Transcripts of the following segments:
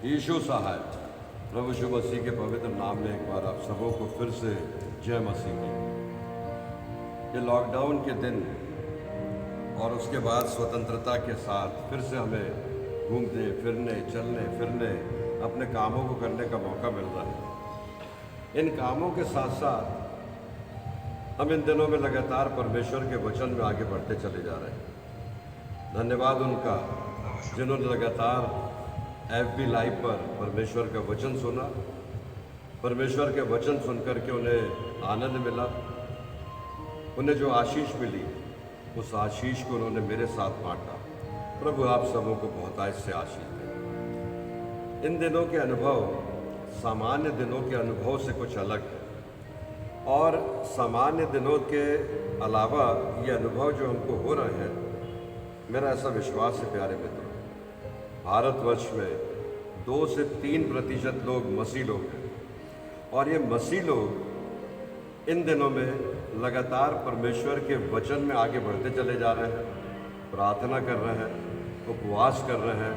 यीशु सहाय। प्रभु यीशु मसीह के पवित्र नाम में एक बार आप सबों को फिर से जय मसीह की। ये लॉकडाउन के दिन और उसके बाद स्वतंत्रता के साथ फिर से हमें घूमने फिरने चलने फिरने अपने कामों को करने का मौका मिल रहा है। इन कामों के साथ साथ हम इन दिनों में लगातार परमेश्वर के वचन में आगे बढ़ते चले जा रहे हैं। धन्यवाद उनका जिन्होंने लगातार FB लाइव पर परमेश्वर का वचन सुना, परमेश्वर के वचन सुनकर के उन्हें आनंद मिला, उन्हें जो आशीष मिली उस आशीष को उन्होंने मेरे साथ बांटा। प्रभु आप सबों को बहुतायत से आशीष दे। इन दिनों के अनुभव सामान्य दिनों के अनुभव से कुछ अलग है और सामान्य दिनों के अलावा ये अनुभव जो हमको हो रहे हैं, मेरा ऐसा विश्वास है प्यारे मित्रों, भारतवर्ष में 2 से 3% लोग मसीह लोग हैं और ये मसीह लोग इन दिनों में लगातार परमेश्वर के वचन में आगे बढ़ते चले जा रहे हैं, प्रार्थना कर रहे हैं, उपवास कर रहे हैं,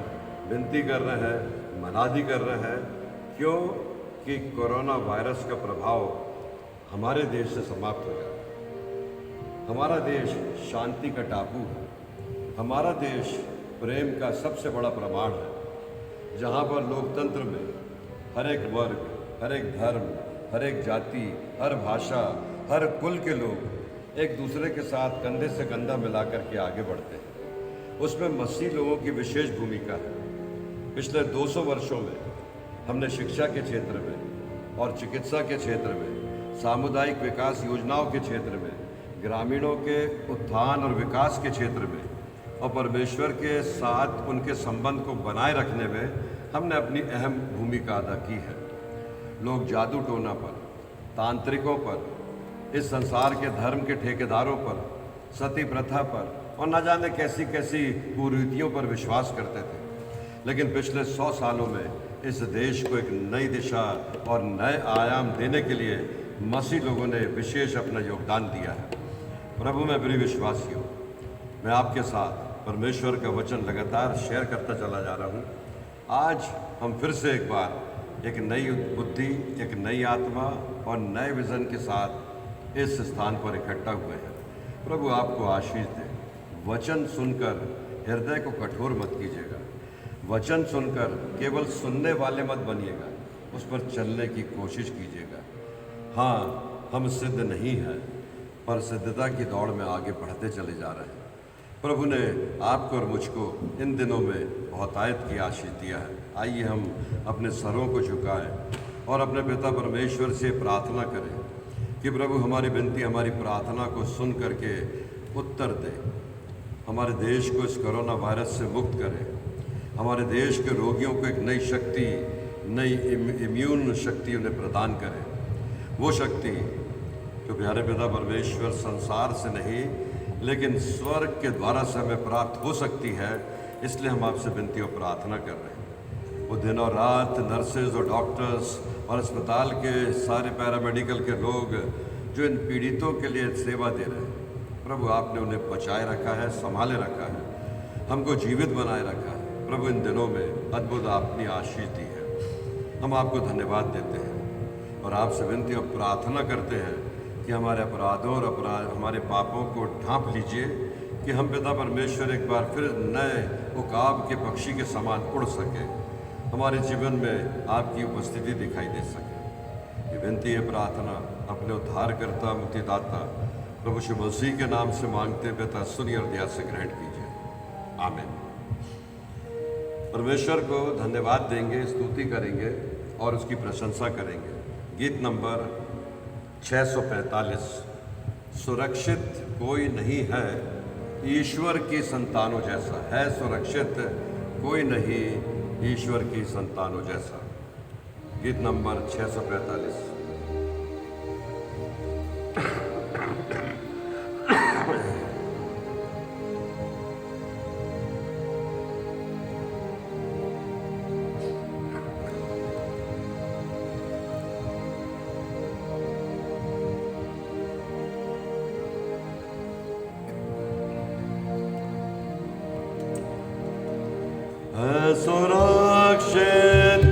विनती कर रहे हैं, मनादी कर रहे हैं। क्यों? कि कोरोना वायरस का प्रभाव हमारे देश से समाप्त हो जाए। हमारा देश शांति का टापू है, हमारा देश प्रेम का सबसे बड़ा प्रमाण है, जहाँ पर लोकतंत्र में हर एक वर्ग, हर एक धर्म, हर एक जाति, हर भाषा, हर कुल के लोग एक दूसरे के साथ कंधे से कंधा मिलाकर के आगे बढ़ते हैं। उसमें मसीह लोगों की विशेष भूमिका है। पिछले 200 वर्षों में हमने शिक्षा के क्षेत्र में और चिकित्सा के क्षेत्र में, सामुदायिक विकास योजनाओं के क्षेत्र में, ग्रामीणों के उत्थान और विकास के क्षेत्र में और परमेश्वर के साथ उनके संबंध को बनाए रखने में हमने अपनी अहम भूमिका अदा की है। लोग जादू टोना पर, तांत्रिकों पर, इस संसार के धर्म के ठेकेदारों पर, सती प्रथा पर और न जाने कैसी कैसी कुरीतियों पर विश्वास करते थे। लेकिन पिछले 100 सालों में इस देश को एक नई दिशा और नए आयाम देने के लिए मसीह लोगों ने विशेष अपना योगदान दिया है। प्रभु में प्रिय विश्वासियों, मैं आपके साथ परमेश्वर का वचन लगातार शेयर करता चला जा रहा हूँ। आज हम फिर से एक बार एक नई बुद्धि, एक नई आत्मा और नए विज़न के साथ इस स्थान पर इकट्ठा हुए हैं। प्रभु आपको आशीष दे। वचन सुनकर हृदय को कठोर मत कीजिएगा। वचन सुनकर केवल सुनने वाले मत बनिएगा, उस पर चलने की कोशिश कीजिएगा। हाँ, हम सिद्ध नहीं हैं, पर सिद्धता की दौड़ में आगे बढ़ते चले जा रहे हैं। प्रभु ने आपको और मुझको इन दिनों में बहुतायत की आशीष दिया है। आइए हम अपने सरों को झुकाएं और अपने पिता परमेश्वर से प्रार्थना करें कि प्रभु हमारी विनती, हमारी प्रार्थना को सुन करके उत्तर दे, हमारे देश को इस कोरोना वायरस से मुक्त करें, हमारे देश के रोगियों को एक नई शक्ति, नई इम्यून शक्ति उन्हें प्रदान करें। वो शक्ति जो प्यारे पिता परमेश्वर संसार से नहीं लेकिन स्वर्ग के द्वारा से हमें प्राप्त हो सकती है। इसलिए हम आपसे विनती और प्रार्थना कर रहे हैं। वो दिन और रात नर्सेज और डॉक्टर्स और अस्पताल के सारे पैरामेडिकल के लोग जो इन पीड़ितों के लिए सेवा दे रहे हैं, प्रभु आपने उन्हें बचाए रखा है, संभाले रखा है, हमको जीवित बनाए रखा है। प्रभु इन दिनों में अद्भुत आपने आशीष दी है। हम आपको धन्यवाद देते हैं और आपसे विनती और प्रार्थना करते हैं कि हमारे अपराधों और हमारे पापों को ढांप लीजिए कि हम पिता परमेश्वर एक बार फिर नए उकाब के पक्षी के समान उड़ सके, हमारे जीवन में आपकी उपस्थिति दिखाई दे सके। ये विनती है, प्रार्थना अपने उद्धारकर्ता मुक्तिदाता प्रभु यीशु मसीह के नाम से मांगते पिता, सुनिए और दया से ग्रहण कीजिए। आमीन। परमेश्वर को धन्यवाद देंगे, स्तुति करेंगे और उसकी प्रशंसा करेंगे। गीत नंबर 645, सुरक्षित कोई नहीं है ईश्वर की संतानों जैसा। है सुरक्षित कोई नहीं ईश्वर की संतानों जैसा। गीत नंबर 645। सुरक्षित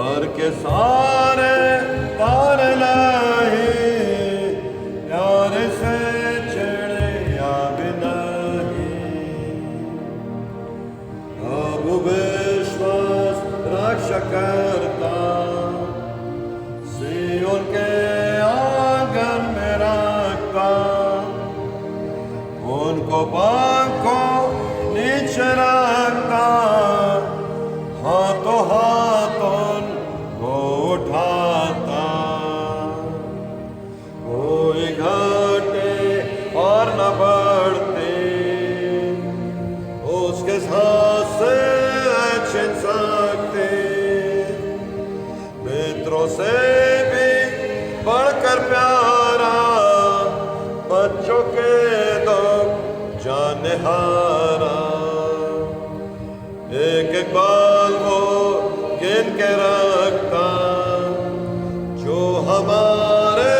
और के सारे तार नहीं, प्यार से छेड़े या बिना अब विश्वास रक्षा करता, सियोन के आंगन में रखता, उनको पंखों नीचे रखता, हाथों को उठाता, कोई घटे और न बढ़ते, उसके साथ से छिन सकते, मित्रों से भी बढ़कर प्यारा, बच्चों के दो जाने हारा, एक एक बाल वो गिन के रखता, जो हमारे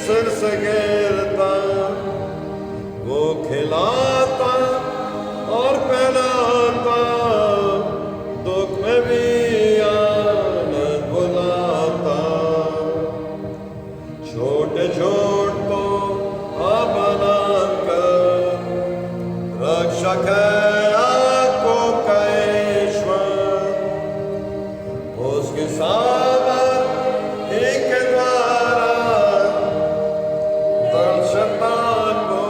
सिर से गिरता, वो खिलाता और पिलाता, दुख में भी आनंद बुलाता, छोटे छोटों बना कर रक्षा है आपको कैश्वर, उसके सामर्थ एक के द्वारा तल शैतान को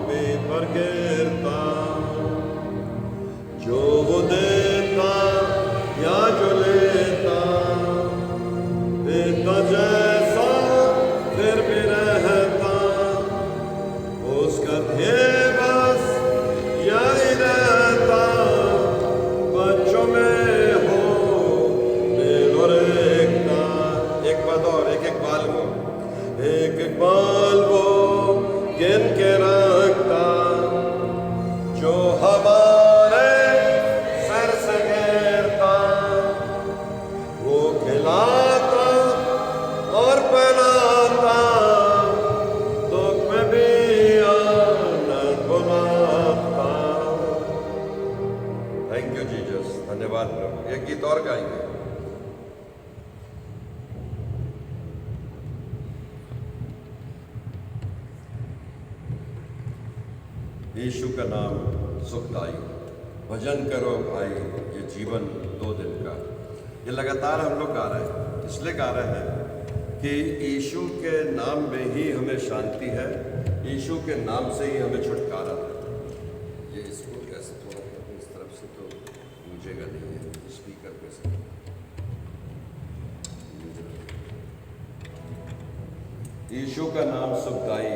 भी पर गिरता, जो वो देता या जो लेता, पिता जैसा फिर भी रहता, उसका ध्येय बस यही रहता, बच्चों में हो मेल और एकता। एक बात और, एक एक बाल वो गिन के रखता, जो हमारे सर से गिरता, वो खिलाता और पिलाता, दुख में भी आनंद बुलाता। थैंक यू जीसस, धन्यवाद प्रभु। एक गीत और गाएंगे। यीशु का नाम सुखदाई, भजन करो भाई ये जीवन 2 दिन का। ये लगातार हम लोग गा रहे हैं, इसलिए गा रहे हैं कि यीशु के नाम में ही हमें शांति है, यीशु के नाम से ही हमें छुटकारा है। ये इसको कैसे थोड़ा इस तरफ से तो गूंजेगा नहीं है, स्पीकर पे से यीशु का नाम सुखदाई।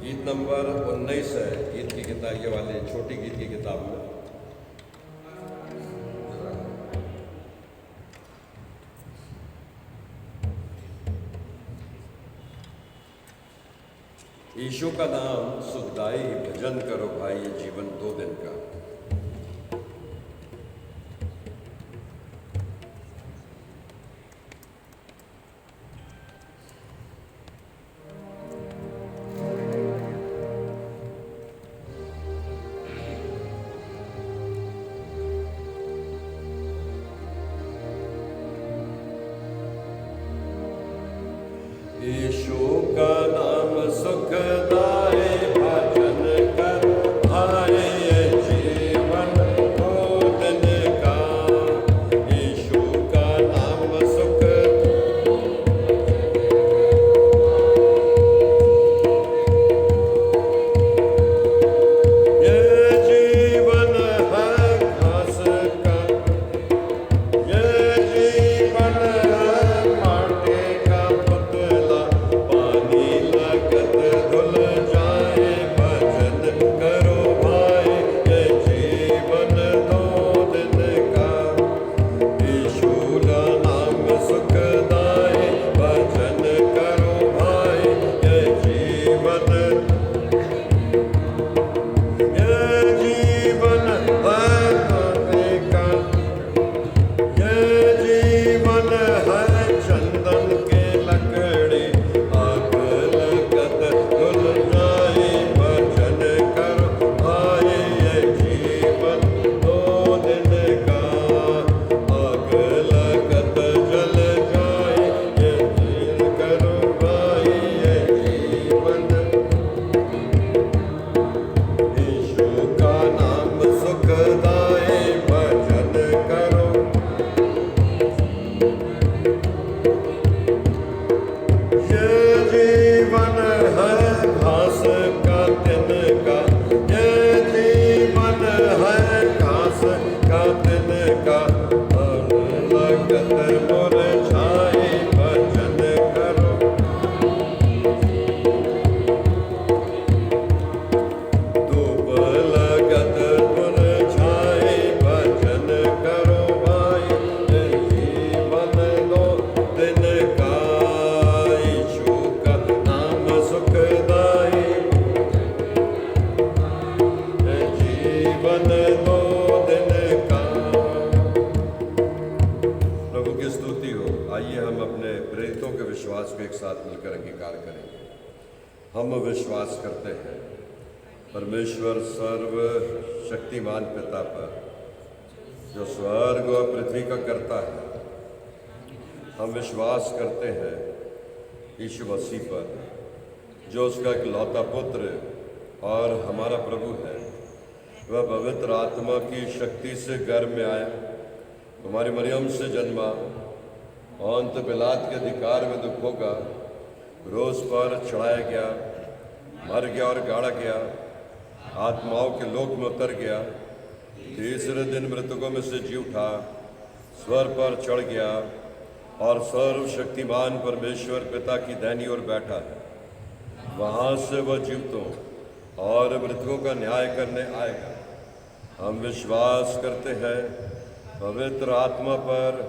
गीत नंबर 19 है गीत की किताब, ये वाले छोटी गीत की किताब में। यीशु का नाम सुखदाई, भजन करो भाई ये जीवन 2 दिन का। यीशु का नाम सुखदाई, भजन कर भाई ये जीवन 2 दिन का। यीशु का नाम सुख, ये जीवन है घास का, ये जीवन है माटी का पुतला, पानी लगत धुल जाए, भजन करो भाई ये जीवन 2 दिन का। यीशु का नाम सुखदाई, भजन करो भाई ये जीवन, ये जीवन है माटी का, ये जीवन है चंदन के लकड़ी, आग लगत धुल जाए, हम विश्वास करते हैं परमेश्वर सर्व शक्तिमान पिता पर, जो स्वर्ग और पृथ्वी का करता है। हम विश्वास करते हैं यीशु मसीह पर, जो उसका इकलौता पुत्र और हमारा प्रभु है। वह पवित्र आत्मा की शक्ति से गर्भ में आया, हमारी मरियम से जन्मा, अंत पिलात के अधिकार में दुखों का क्रूस पर चढ़ाया गया, मर गया और गाड़ा गया, आत्माओं के लोक में उतर गया, तीसरे दिन मृतकों में से जी उठा, स्वर्ग पर चढ़ गया और सर्वशक्तिमान परमेश्वर पिता की दाहिनी ओर बैठा है। वहाँ से वह जीवितों और मृतकों का न्याय करने आएगा। हम विश्वास करते हैं पवित्र आत्मा पर,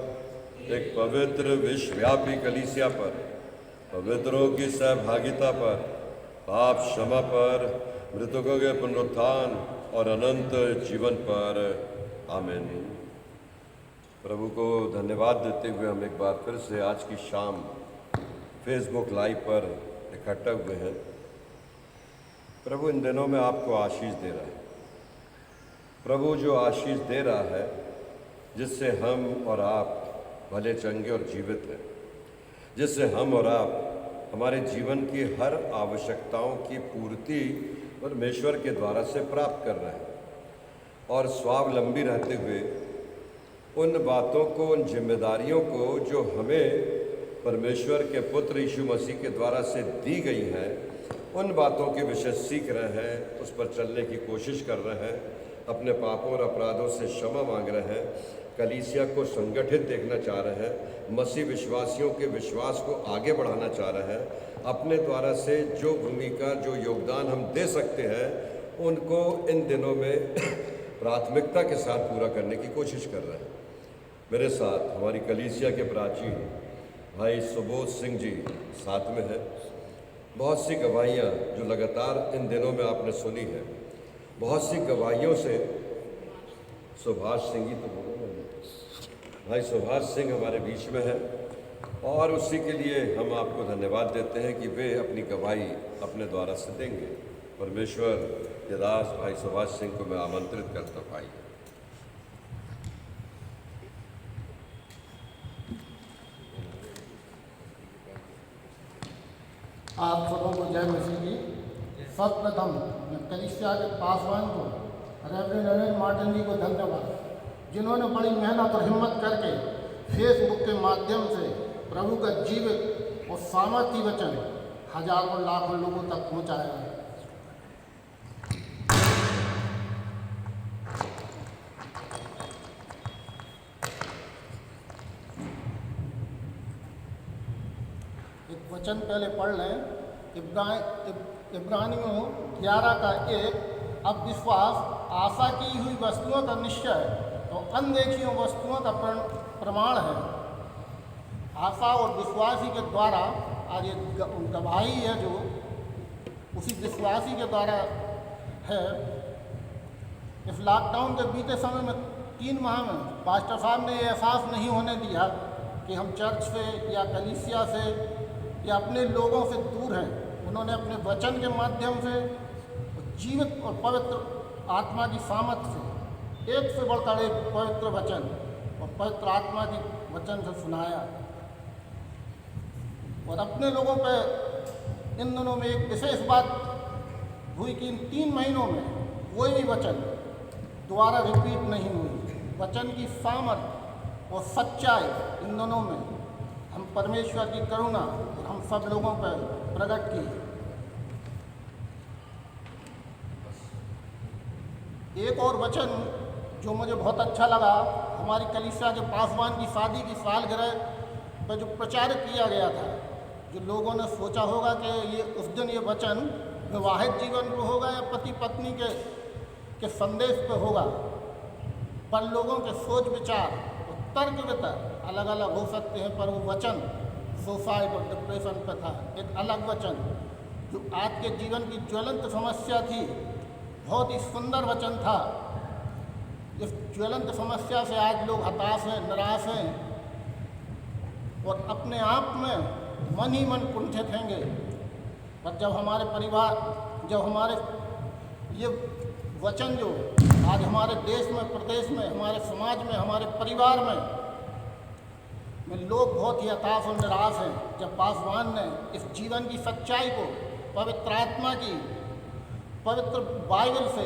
एक पवित्र विश्वव्यापी कलीसिया पर, पवित्रों की सहभागिता पर, पाप क्षमा पर, मृतकों के पुनरुत्थान और अनंत जीवन पर। आमीन। प्रभु को धन्यवाद देते हुए हम एक बार फिर से आज की शाम फेसबुक लाइव पर इकट्ठा हुए हैं। प्रभु इन दिनों में आपको आशीष दे रहा है। प्रभु जो आशीष दे रहा है, जिससे हम और आप भले चंगे और जीवित हैं, जिससे हम और आप हमारे जीवन की हर आवश्यकताओं की पूर्ति परमेश्वर के द्वारा से प्राप्त कर रहे हैं और स्वावलंबी रहते हुए उन बातों को, उन जिम्मेदारियों को जो हमें परमेश्वर के पुत्र यीशु मसीह के द्वारा से दी गई हैं, उन बातों के विषय सीख रहे हैं, उस पर चलने की कोशिश कर रहे हैं, अपने पापों और अपराधों से क्षमा मांग रहे हैं, कलीसिया को संगठित देखना चाह रहे हैं, मसीह विश्वासियों के विश्वास को आगे बढ़ाना चाह रहे हैं। अपने द्वारा से जो भूमिका, जो योगदान हम दे सकते हैं, उनको इन दिनों में प्राथमिकता के साथ पूरा करने की कोशिश कर रहे हैं। मेरे साथ हमारी कलीसिया के प्राचीन भाई सुबोध सिंह जी साथ में है। बहुत सी गवाहियाँ जो लगातार इन दिनों में आपने सुनी है, बहुत सी गवाहियों से सुभाष सिंह जी, तो बोलो भाई सुभाष सिंह हमारे बीच में है और उसी के लिए हम आपको धन्यवाद देते हैं कि वे अपनी गवाही अपने द्वारा से देंगे। परमेश्वर के दास भाई सुभाष सिंह को मैं आमंत्रित करता हूँ। भाई आप सबों को जय मसीह की। सर्वप्रथम मैं कलीसिया के पासवान को, रेवरेंड नरेंद्र मार्टिन जी को धन्यवाद, जिन्होंने बड़ी मेहनत और हिम्मत करके फेसबुक के माध्यम से प्रभु का जीवित और सामर्थी वचन हजारों लाखों लोगों तक पहुंचाया है। एक वचन पहले पढ़ लें, इब्रानियों 11 का 1। अब विश्वास आशा की हुई वस्तुओं का निश्चय तो अनदेखी वस्तुओं का प्रमाण है। आशा और विश्वासी के द्वारा आज ये गवाही है जो उसी विश्वासी के द्वारा है। इस लॉकडाउन के बीते समय में 3 माह में पास्टर साहब ने ये एहसास नहीं होने दिया कि हम चर्च से या कलीसिया से या अपने लोगों से दूर हैं। उन्होंने अपने वचन के माध्यम से जीवित और पवित्र आत्मा की सामर्थ्य से एक से बढ़कर एक पवित्र वचन और पवित्र आत्मा की वचन से सुनाया। और अपने लोगों पर इन दिनों में एक विशेष बात हुई कि इन 3 महीनों में कोई भी वचन दोबारा रिपीट नहीं हुई। वचन की सामर्थ्य और सच्चाई इन दोनों में हम परमेश्वर की करुणा और हम सब लोगों पर प्रकट की। एक और वचन जो मुझे बहुत अच्छा लगा, हमारी कलीसिया के पासवान की शादी की सालगिरह पर जो प्रचारित किया गया था, जो लोगों ने सोचा होगा कि ये उस दिन ये वचन विवाहित जीवन पर होगा या पति पत्नी के संदेश पे होगा, पर लोगों के सोच विचार और तर्क वितर्क अलग अलग हो सकते हैं, पर वो वचन सुसाइड और डिप्रेशन पे था। एक अलग वचन जो आज के जीवन की ज्वलंत समस्या थी, बहुत ही सुंदर वचन था। इस ज्वलंत समस्या से आज लोग हताश हैं, निराश हैं और अपने आप में मन ही मन कुंठित हैंगे। पर जब हमारे परिवार, जब हमारे ये वचन जो आज हमारे देश में, प्रदेश में, हमारे समाज में, हमारे परिवार में लोग बहुत ही हताश और निराश हैं, जब पासवान ने इस जीवन की सच्चाई को पवित्र आत्मा की, पवित्र बाइबल से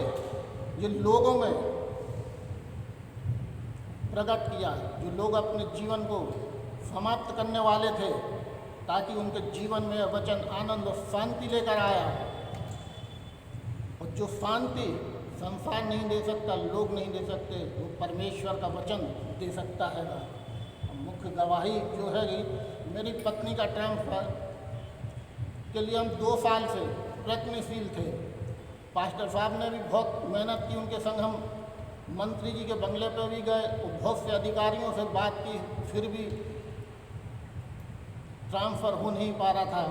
ये लोगों में प्रकट किया, जो लोग अपने जीवन को समाप्त करने वाले थे, ताकि उनके जीवन में यह वचन आनंद और शांति लेकर आया। और जो शांति संसार नहीं दे सकता, लोग नहीं दे सकते, वो परमेश्वर का वचन दे सकता है। मुख्य गवाही जो है कि मेरी पत्नी का ट्रांसफर के लिए हम 2 साल से प्रयत्नशील थे। पास्टर साहब ने भी बहुत मेहनत की, उनके संग हम मंत्री जी के बंगले पर भी गए और बहुत से अधिकारियों से बात की, फिर भी ट्रांसफ़र हो नहीं पा रहा था।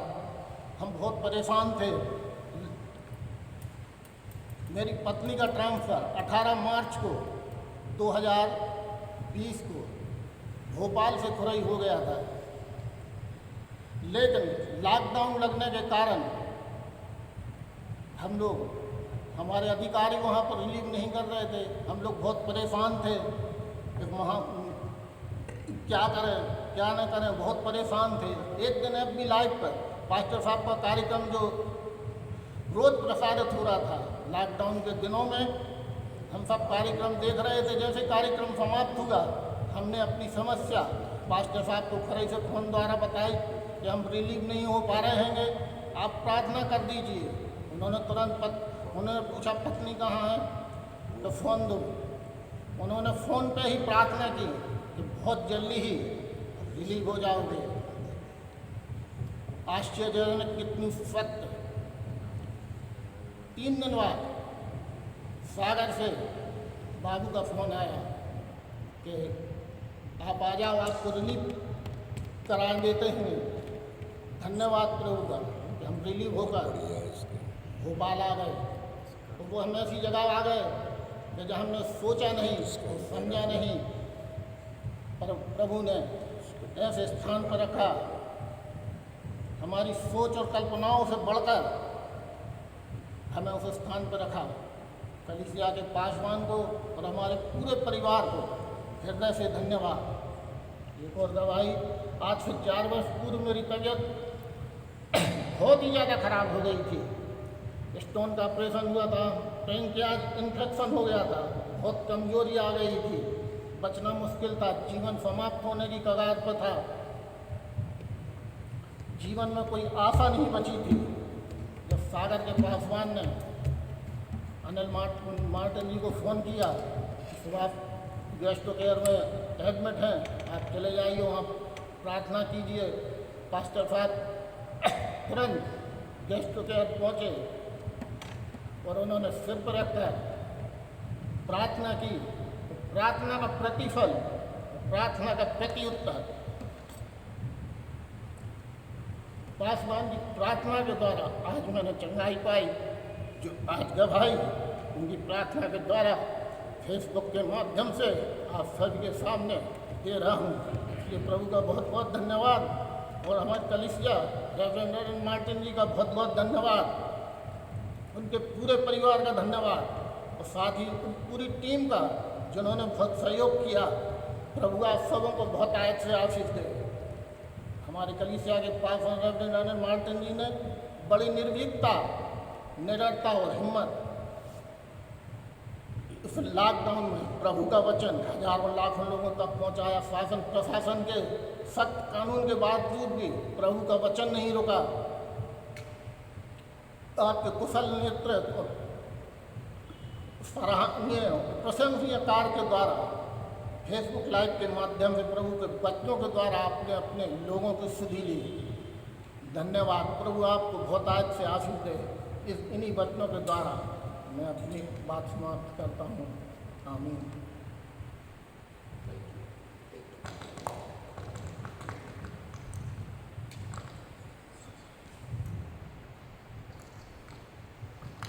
हम बहुत परेशान थे। मेरी पत्नी का ट्रांसफ़र 18 मार्च को 2020 को भोपाल से खुरई हो गया था, लेकिन लॉकडाउन लगने के कारण हम लोग, हमारे अधिकारी वहाँ पर रिलीव नहीं कर रहे थे। हम लोग बहुत परेशान थे कि वहाँ क्या करें क्या न करें, बहुत परेशान थे। एक दिन FB लाइव पर पास्टर साहब का कार्यक्रम जो रोज़ प्रसारित हो रहा था लॉकडाउन के दिनों में, हम सब कार्यक्रम देख रहे थे। जैसे कार्यक्रम समाप्त हुआ, हमने अपनी समस्या पास्टर साहब को खरे से फ़ोन द्वारा बताई कि हम रिलीव नहीं हो पा रहे हैं, आप प्रार्थना कर दीजिए। उन्होंने तुरंत उन्होंने पूछा पत्नी कहाँ है, तो फ़ोन दो। उन्होंने फ़ोन पे ही प्रार्थना की कि बहुत जल्दी ही रिलीव हो जाओगे। आश्चर्यजनक कितनी सत्य। 3 दिन बाद सागर से बाबू का फ़ोन आया कि आप आ जाओ, आपको रिलीव करा देते हैं। धन्यवाद प्रभु का कि हम रिलीव होकर भोपाल आ गए। तो वो हम ऐसी जगह आ गए कि जहाँ हमने सोचा नहीं, समझा नहीं, पर प्रभु ने ऐसे स्थान पर रखा, हमारी सोच और कल्पनाओं से बढ़कर हमें उस स्थान पर रखा। कलीसिया के पासवान को और हमारे पूरे परिवार को हृदय से धन्यवाद। एक और गवाही, आज से 4 वर्ष पूर्व मेरी तबीयत बहुत ही ज़्यादा खराब हो गई थी। स्टोन का ऑपरेशन हुआ था, पैंक्रियाज इन्फेक्शन हो गया था, बहुत कमजोरी आ गई थी, बचना मुश्किल था, जीवन समाप्त होने की कगार पर था, जीवन में कोई आशा नहीं बची थी। जब सागर के पासवान ने अनिल मार्टिन जी को फ़ोन किया, सुबह गेस्ट केयर में एडमिट हैं, आप चले जाइए वहाँ प्रार्थना कीजिए। पास्टर साहब तुरंत गेस्ट केयर पहुँचे और उन्होंने सिर पर रखकर प्रार्थना की। प्रार्थना का प्रतिफल, प्रार्थना का प्रत्युत्तर पासवान की प्रार्थना के द्वारा आज मैंने चंगाई पाई। जो आज गवाही उनकी प्रार्थना के द्वारा फेसबुक के माध्यम से आप सभी के सामने दे रहा हूँ। इसलिए प्रभु का बहुत बहुत धन्यवाद और हमारे कलीसिया रेवरेंड मार्टिन जी का बहुत बहुत धन्यवाद, उनके पूरे परिवार का धन्यवाद और साथ ही पूरी टीम का जिन्होंने बहुत सहयोग किया। प्रभु आप सबों को बहुत आयत से आशीष दे। हमारे कलीसिया के पास रेवरेंड मार्टिन जी ने बड़ी निर्भीकता, निडरता और हिम्मत इस लॉकडाउन में प्रभु का वचन हजारों लाखों लोगों तक पहुंचाया। शासन प्रशासन के सख्त कानून के बावजूद भी प्रभु का वचन नहीं रुका। आपके कुशल नेतृत्व और सराहनीय प्रशंसनीय कार्य के द्वारा फेसबुक लाइव के माध्यम से प्रभु के बच्चों के द्वारा आपने अपने लोगों की सुधि ली। धन्यवाद। प्रभु आपको बहुत आयत से आशीष दे। इन्हीं वचनों के द्वारा मैं अपनी बात समाप्त करता हूँ। आमीन।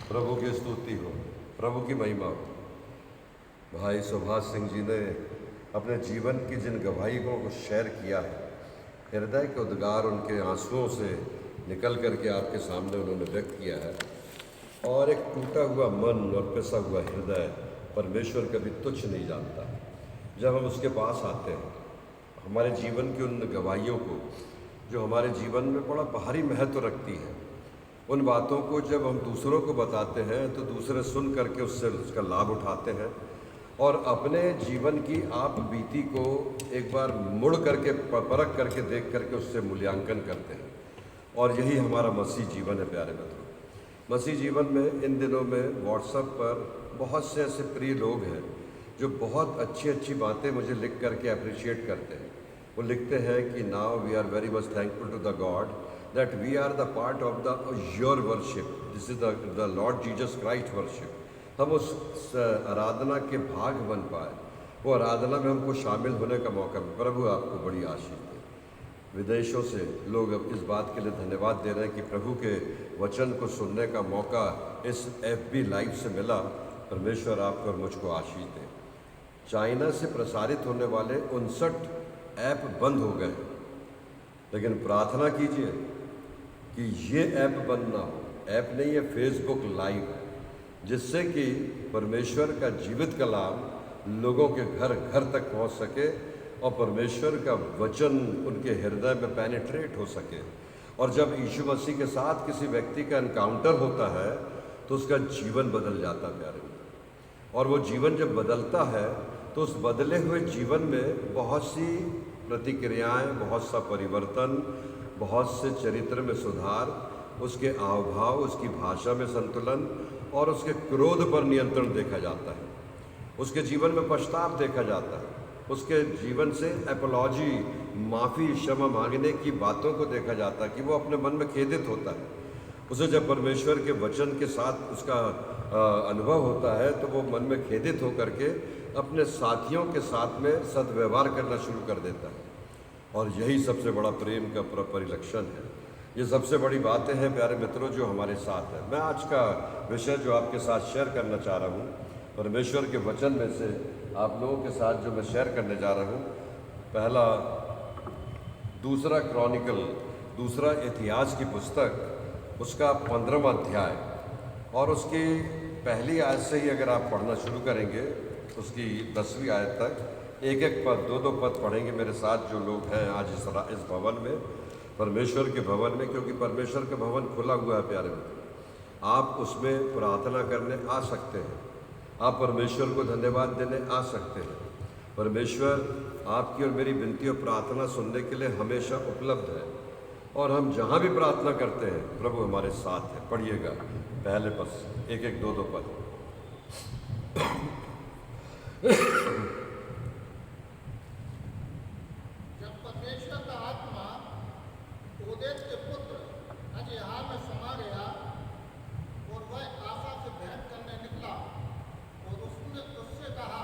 प्रभु की स्तुति हो, प्रभु की महिमा हो। भाई सुभाष सिंह जी ने अपने जीवन की जिन गवाहियों को शेयर किया है, हृदय के उद्गार उनके आंसुओं से निकल करके आपके सामने उन्होंने व्यक्त किया है। और एक टूटा हुआ मन और पिसा हुआ हृदय परमेश्वर कभी तुच्छ नहीं जानता। जब हम उसके पास आते हैं, हमारे जीवन की उन गवाहियों को जो हमारे जीवन में बड़ा भारी महत्व रखती है, उन बातों को जब हम दूसरों को बताते हैं तो दूसरे सुन करके उससे उसका लाभ उठाते हैं और अपने जीवन की आप बीती को एक बार मुड़ करके परख करके देख करके उससे मूल्यांकन करते हैं। और यही हमारा मसीह जीवन है प्यारे मित्रों। मसीह जीवन में इन दिनों में व्हाट्सएप पर बहुत से ऐसे प्रिय लोग हैं जो बहुत अच्छी अच्छी बातें मुझे लिख करके अप्रिशिएट करते हैं। वो लिखते हैं कि now we are very much thankful to the God that we are the part of the your worship, this is the Lord Jesus Christ worship. हम उस आराधना के भाग बन पाए, वो आराधना में हमको शामिल होने का मौका मिला। प्रभु आपको बड़ी आशीष दे। विदेशों से लोग अब इस बात के लिए धन्यवाद दे रहे हैं कि प्रभु के वचन को सुनने का मौका इस FB लाइव से मिला। परमेश्वर आपको और मुझको आशीष दे। चाइना से प्रसारित होने वाले 59 ऐप बंद हो गए, लेकिन प्रार्थना कीजिए कि ये ऐप बंद ना हो। ऐप नहीं है, फेसबुक लाइव है, जिससे कि परमेश्वर का जीवित कलाम लोगों के घर घर तक पहुंच सके और परमेश्वर का वचन उनके हृदय में पेनिट्रेट हो सके। और जब यीशु मसीह के साथ किसी व्यक्ति का एनकाउंटर होता है तो उसका जीवन बदल जाता है प्यारे मित्र। और वो जीवन जब बदलता है तो उस बदले हुए जीवन में बहुत सी प्रतिक्रियाएं, बहुत सा परिवर्तन, बहुत से चरित्र में सुधार, उसके आवभाव, उसकी भाषा में संतुलन और उसके क्रोध पर नियंत्रण देखा जाता है। उसके जीवन में पश्चाताप देखा जाता है। उसके जीवन से एपोलॉजी, माफ़ी, क्षमा मांगने की बातों को देखा जाता है कि वो अपने मन में खेदित होता है। उसे जब परमेश्वर के वचन के साथ उसका अनुभव होता है तो वो मन में खेदित होकर के अपने साथियों के साथ में सद्व्यवहार करना शुरू कर देता है। और यही सबसे बड़ा प्रेम का परिलक्षण है। ये सबसे बड़ी बातें हैं प्यारे मित्रों जो हमारे साथ है। मैं आज का विषय जो आपके साथ शेयर करना चाह रहा हूँ, परमेश्वर के वचन में से आप लोगों के साथ जो मैं शेयर करने जा रहा हूँ, पहला दूसरा क्रॉनिकल, दूसरा इतिहास की पुस्तक, उसका 15वां अध्याय और उसकी पहली आयत से ही अगर आप पढ़ना शुरू करेंगे उसकी 10वीं आयत तक एक एक पद, दो पद पढ़ेंगे मेरे साथ जो लोग हैं आज इस भवन में, परमेश्वर के भवन में, क्योंकि परमेश्वर का भवन खुला हुआ है प्यारे मित्र। आप उसमें प्रार्थना करने आ सकते हैं, आप परमेश्वर को धन्यवाद देने आ सकते हैं। परमेश्वर आपकी और मेरी विनती और प्रार्थना सुनने के लिए हमेशा उपलब्ध है। और हम जहाँ भी प्रार्थना करते हैं प्रभु हमारे साथ है। पढ़िएगा पहले पद से, एक एक दो पद। जब परमेश्वर का आत्मा ओदेद के पुत्र अजयहार में समा गया और वह आशा से भेंट करने निकला और उसने उससे कहा,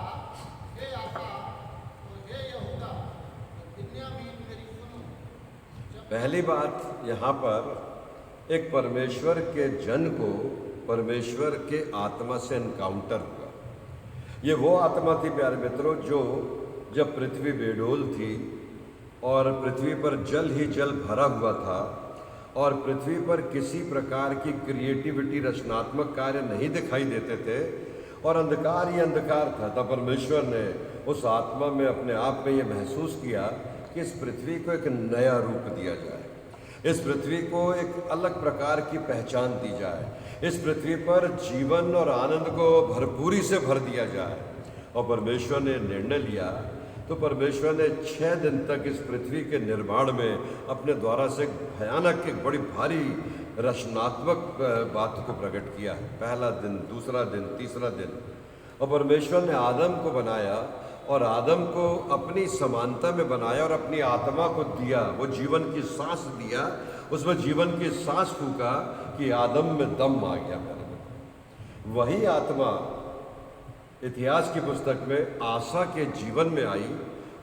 हे आशा और हे यहूदा और बिन्यामीन मेरी सुनो। पहली बात यहाँ पर एक परमेश्वर के जन को परमेश्वर के आत्मा से एनकाउंटर हुआ। ये वो आत्मा थी प्यारे मित्रों जो जब पृथ्वी बेडोल थी और पृथ्वी पर जल ही जल भरा हुआ था और पृथ्वी पर किसी प्रकार की क्रिएटिविटी, रचनात्मक कार्य नहीं दिखाई देते थे और अंधकार ही अंधकार था, तब परमेश्वर ने उस आत्मा में अपने आप में ये महसूस किया कि इस पृथ्वी को एक नया रूप दिया जाए, इस पृथ्वी को एक अलग प्रकार की पहचान दी जाए, इस पृथ्वी पर जीवन और आनंद को भरपूरी से भर दिया जाए। और परमेश्वर ने निर्णय लिया तो परमेश्वर ने 6 दिन तक इस पृथ्वी के निर्माण में अपने द्वारा से भयानक, एक बड़ी भारी रचनात्मक बात को प्रकट किया। पहला दिन, दूसरा दिन, तीसरा दिन। और परमेश्वर ने आदम को बनाया और आदम को अपनी समानता में बनाया और अपनी आत्मा को दिया, वो जीवन की सांस दिया, उसमें जीवन की सांस फूका कि आदम में दम आ गया। वही आत्मा इतिहास की पुस्तक में आशा के जीवन में आई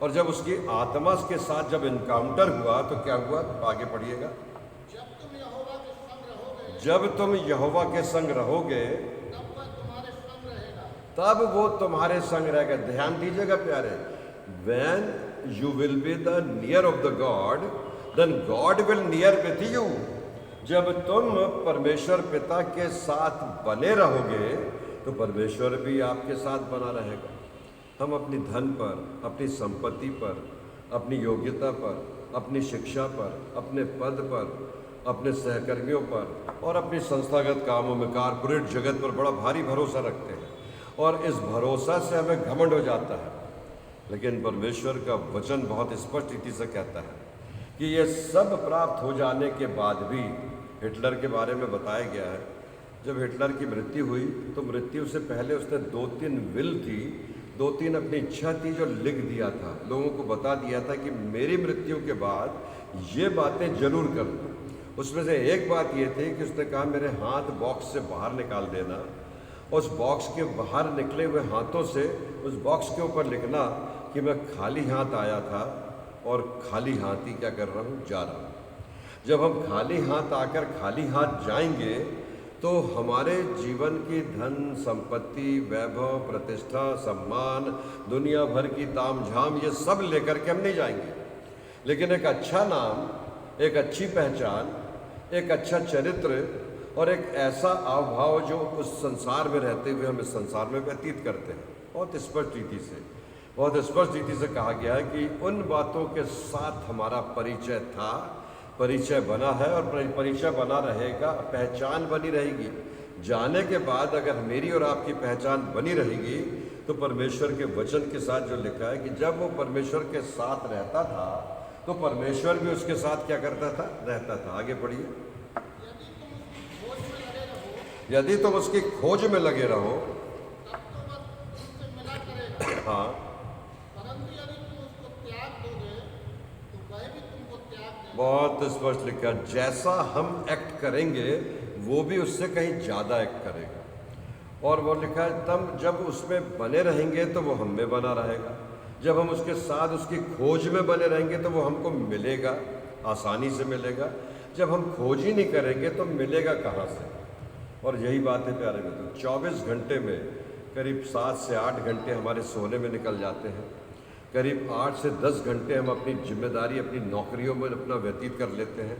और जब उसकी आत्मा के साथ जब इनकाउंटर हुआ तो क्या हुआ, आगे पढ़िएगा। जब तुम यहोवा के संग रहोगे, जब तुम यहोवा के संग रहोगे तब वह तुम्हारे संग रहेगा, तब वो तुम्हारे संग रहेगा। ध्यान दीजिएगा प्यारे, when you will be the near of the God, then God will near with you। जब तुम परमेश्वर पिता के साथ बने रहोगे तो परमेश्वर भी आपके साथ बना रहेगा। हम अपनी धन पर, अपनी संपत्ति पर, अपनी योग्यता पर, अपनी शिक्षा पर, अपने पद पर, अपने सहकर्मियों पर और अपनी संस्थागत कामों में, कारपोरेट जगत पर बड़ा भारी भरोसा रखते हैं और इस भरोसा से हमें घमंड हो जाता है। लेकिन परमेश्वर का वचन बहुत स्पष्ट रीति से कहता है कि ये सब प्राप्त हो जाने के बाद भी, हिटलर के बारे में बताया गया है, जब हिटलर की मृत्यु हुई तो मृत्यु से पहले उसने 2-3 विल थी, 2-3 अपनी इच्छा थी जो लिख दिया था, लोगों को बता दिया था कि मेरी मृत्यु के बाद ये बातें जरूर करना। उसमें से एक बात ये थी कि उसने कहा मेरे हाथ बॉक्स से बाहर निकाल देना, उस बॉक्स के बाहर निकले हुए हाथों से उस बॉक्स के ऊपर लिखना कि मैं खाली हाथ आया था और खाली हाथ ही क्या कर रहा हूँ, जा रहा हूँ। जब हम खाली हाथ आकर खाली हाथ जाएंगे तो हमारे जीवन की धन संपत्ति, वैभव, प्रतिष्ठा, सम्मान, दुनिया भर की तामझाम, ये सब लेकर के हम नहीं जाएंगे। लेकिन एक अच्छा नाम, एक अच्छी पहचान, एक अच्छा चरित्र और एक ऐसा आवभाव जो उस संसार में रहते हुए हम इस संसार में व्यतीत करते हैं, बहुत स्पष्ट रीति से कहा गया है कि उन बातों के साथ हमारा परिचय था, परिचय बना है और परिचय बना रहेगा, पहचान बनी रहेगी। जाने के बाद अगर मेरी और आपकी पहचान बनी रहेगी तो परमेश्वर के वचन के साथ जो लिखा है कि जब वो परमेश्वर के साथ रहता था तो परमेश्वर भी उसके साथ क्या करता था, रहता था। आगे पढ़िए। यदि तुम उसकी खोज में लगे रहो तब तो वह तुमसे मिला करेगा। हाँ, परंतु यदि तुम उसको त्याग दोगे तो वह भी तुमको त्याग देगा। बहुत स्पष्ट लिखा, जैसा हम एक्ट करेंगे वो भी उससे कहीं ज़्यादा एक्ट करेगा। और वो लिखा है तब जब उसमें बने रहेंगे तो वो हम में बना रहेगा, जब हम उसके साथ उसकी खोज में बने रहेंगे तो वो हमको मिलेगा, आसानी से मिलेगा। जब हम खोज ही नहीं करेंगे तो मिलेगा कहाँ से। और यही बात है प्यारे मित्रों, 24 घंटे में करीब 7 से 8 घंटे हमारे सोने में निकल जाते हैं, करीब 8 से 10 घंटे हम अपनी जिम्मेदारी, अपनी नौकरियों में अपना व्यतीत कर लेते हैं।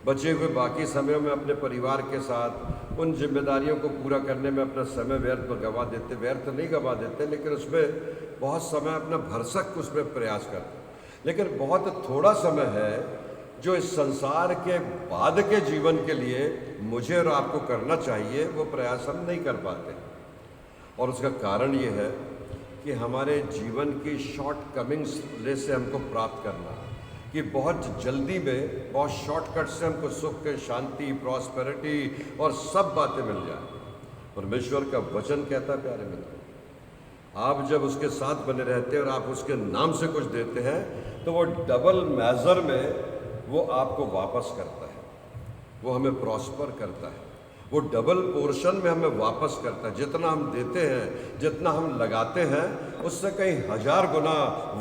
बचे हुए बाकी समयों में अपने परिवार के साथ उन जिम्मेदारियों को पूरा करने में अपना समय व्यर्थ गवा देते, व्यर्थ नहीं गवा देते, लेकिन उसमें बहुत समय अपना भरसक उसमें प्रयास करते। लेकिन बहुत थोड़ा समय है जो इस संसार के बाद के जीवन के लिए मुझे और आपको करना चाहिए, वो प्रयास हम नहीं कर पाते। और उसका कारण ये है कि हमारे जीवन की शॉर्ट कमिंग्स से हमको प्राप्त करना, कि बहुत जल्दी में, बहुत शॉर्टकट से हमको सुख, शांति, प्रॉस्पेरिटी और सब बातें मिल जाए। परमेश्वर का वचन कहता है प्यारे मित्र, आप जब उसके साथ बने रहते हैं और आप उसके नाम से कुछ देते हैं तो वो डबल मेजर में वो आपको वापस करता है, वो हमें प्रॉस्पर करता है, वो डबल पोर्शन में हमें वापस करता है। जितना हम देते हैं, जितना हम लगाते हैं, उससे कई 1000 गुना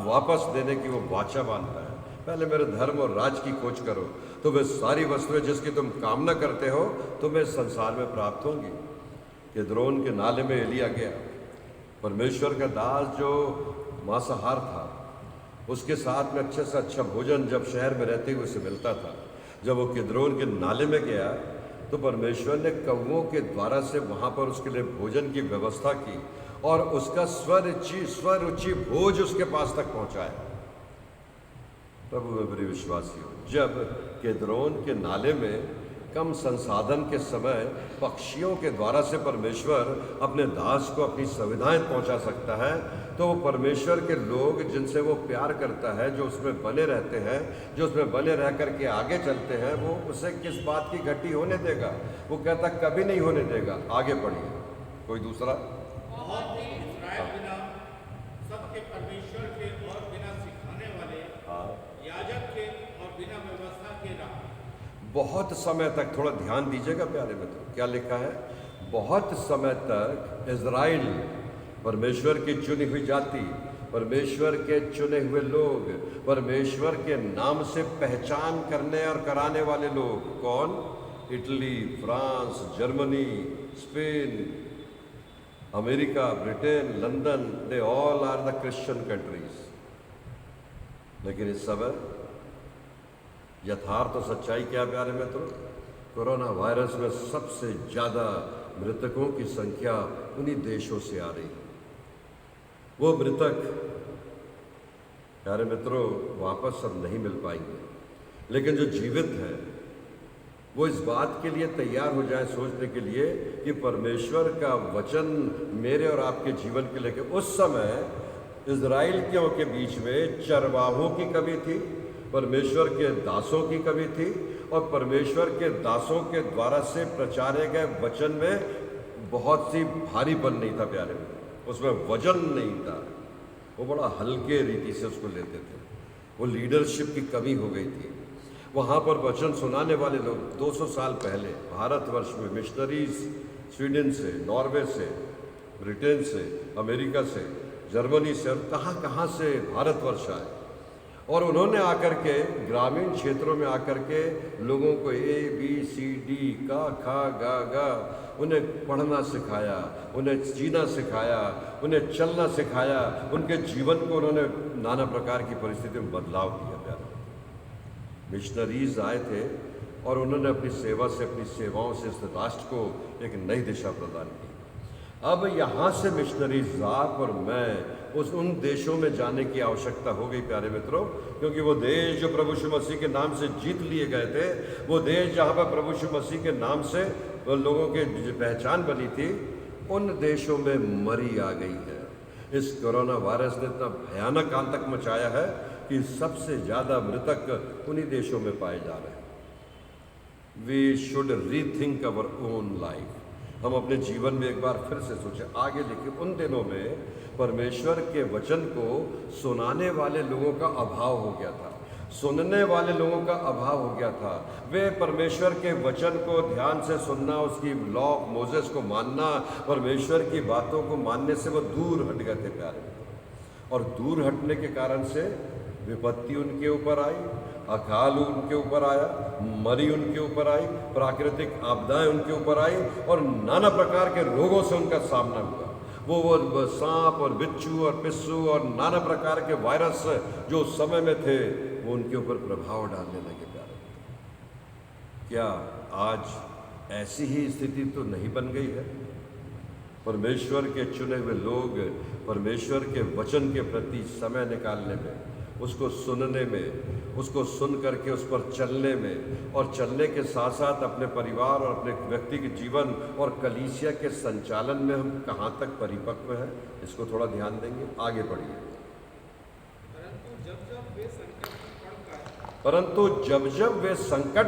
वापस देने की वो वाचा बांधता है। पहले मेरे धर्म और राज की खोज करो तो वे सारी वस्तुएं जिसकी तुम कामना करते हो तुम्हें संसार में प्राप्त होंगी। किद्रोन के नाले में एलिया गया, परमेश्वर का दास जो मांसाहार था, उसके साथ में अच्छे से अच्छा भोजन जब शहर में रहते हुए उसे मिलता था। जब वो किद्रोन के नाले में गया तो परमेश्वर ने कौवों के द्वारा से वहाँ पर उसके लिए भोजन की व्यवस्था की और उसका स्वरुचि भोज उसके पास तक पहुँचाया। प्रभु में बड़ी विश्वासी हो, जब किद्रोन के नाले में कम संसाधन के समय पक्षियों के द्वारा से परमेश्वर अपने दास को अपनी सुविधाएं पहुंचा सकता है, तो वो परमेश्वर के लोग जिनसे वो प्यार करता है, जो उसमें बने रहते हैं, जो उसमें बने रह करके आगे चलते हैं, वो उसे किस बात की घटी होने देगा? वो कहता कभी नहीं होने देगा। आगे पढ़िए कोई दूसरा। बहुत ही इस्राएल बिना सबके परमेश्वर के और बिना सिखाने वाले याजक के और बिना व्यवस्था के रहा। बहुत समय तक, थोड़ा ध्यान दीजिएगा प्यारे मित्रों, क्या लिखा है? बहुत समय तक इज़राइल, परमेश्वर की चुनी हुई जाति, परमेश्वर के चुने हुए लोग, परमेश्वर के नाम से पहचान करने और कराने वाले लोग, कौन? Italy, France, Germany, Spain, America, Britain, London, they all are the Christian countries. लेकिन इस समय यथार्थ तो सच्चाई क्या प्यारे मित्रों? कोरोना वायरस में सबसे ज़्यादा मृतकों की संख्या उन्हीं देशों से आ रही है। वो मृतक प्यारे मित्रों वापस अब नहीं मिल पाएंगे, लेकिन जो जीवित हैं वो इस बात के लिए तैयार हो जाए सोचने के लिए कि परमेश्वर का वचन मेरे और आपके जीवन के लिए। उस समय इजराइलियों के बीच में चरवाहों की कमी थी, परमेश्वर के दासों की कमी थी, और परमेश्वर के दासों के द्वारा से प्रचारे गए वचन में बहुत सी भारीपन नहीं था प्यारे में, उसमें वजन नहीं था, वो बड़ा हल्के रीति से उसको लेते थे। वो लीडरशिप की कमी हो गई थी। वहाँ पर वचन सुनाने वाले लोग 200 साल पहले भारतवर्ष में मिशनरीज स्वीडन से, नॉर्वे से, ब्रिटेन से, अमेरिका से, जर्मनी से और कहाँ से भारतवर्ष आए, और उन्होंने आकर के ग्रामीण क्षेत्रों में आकर के लोगों को ABCD का खा गा गा उन्हें पढ़ना सिखाया, उन्हें जीना सिखाया, उन्हें चलना सिखाया, उनके जीवन को उन्होंने नाना प्रकार की परिस्थिति में बदलाव किया। प्यारे मिशनरीज आए थे और उन्होंने अपनी सेवा से, अपनी सेवाओं से इस राष्ट्र को एक नई दिशा प्रदान की। अब यहाँ से मिशनरीज आप और मैं उन देशों में जाने की आवश्यकता हो गई प्यारे मित्रों, क्योंकि वो देश जो प्रभु यीशु मसीह के नाम से जीत लिए गए थे, वो देश जहाँ पर प्रभु यीशु मसीह के नाम से लोगों की पहचान बनी थी, उन देशों में मरी आ गई है। इस कोरोना वायरस ने इतना भयानक आतंक मचाया है कि सबसे ज़्यादा मृतक उन्हीं देशों में पाए जा रहे हैं। We should rethink our own life. हम अपने जीवन में एक बार फिर से सोचें। आगे लिखे उन दिनों में परमेश्वर के वचन को सुनाने वाले लोगों का अभाव हो गया था, सुनने वाले लोगों का अभाव हो गया था। वे परमेश्वर के वचन को ध्यान से सुनना, उसकी लॉ मोजेस को मानना, परमेश्वर की बातों को मानने से वो दूर हट गए थे प्यारे। और दूर हटने के कारण से विपत्ति उनके ऊपर आई, अकाल उनके ऊपर आया, मरी उनके ऊपर आई, प्राकृतिक आपदाएं उनके ऊपर आई और नाना प्रकार के रोगों से उनका सामना हुआ। वो सांप और बिच्छू और पिस्सू और नाना प्रकार के वायरस जो उस समय में थे वो उनके ऊपर प्रभाव डालने लगे प्यारे। क्या आज ऐसी ही स्थिति तो नहीं बन गई है? परमेश्वर के चुने हुए लोग परमेश्वर के वचन के प्रति समय निकालने में, उसको सुनने में, उसको सुन करके उस पर चलने में, और चलने के साथ साथ अपने परिवार और अपने व्यक्ति के जीवन और कलीसिया के संचालन में हम कहाँ तक परिपक्व हैं, इसको थोड़ा ध्यान देंगे। आगे बढ़िए। परंतु जब जब वे संकट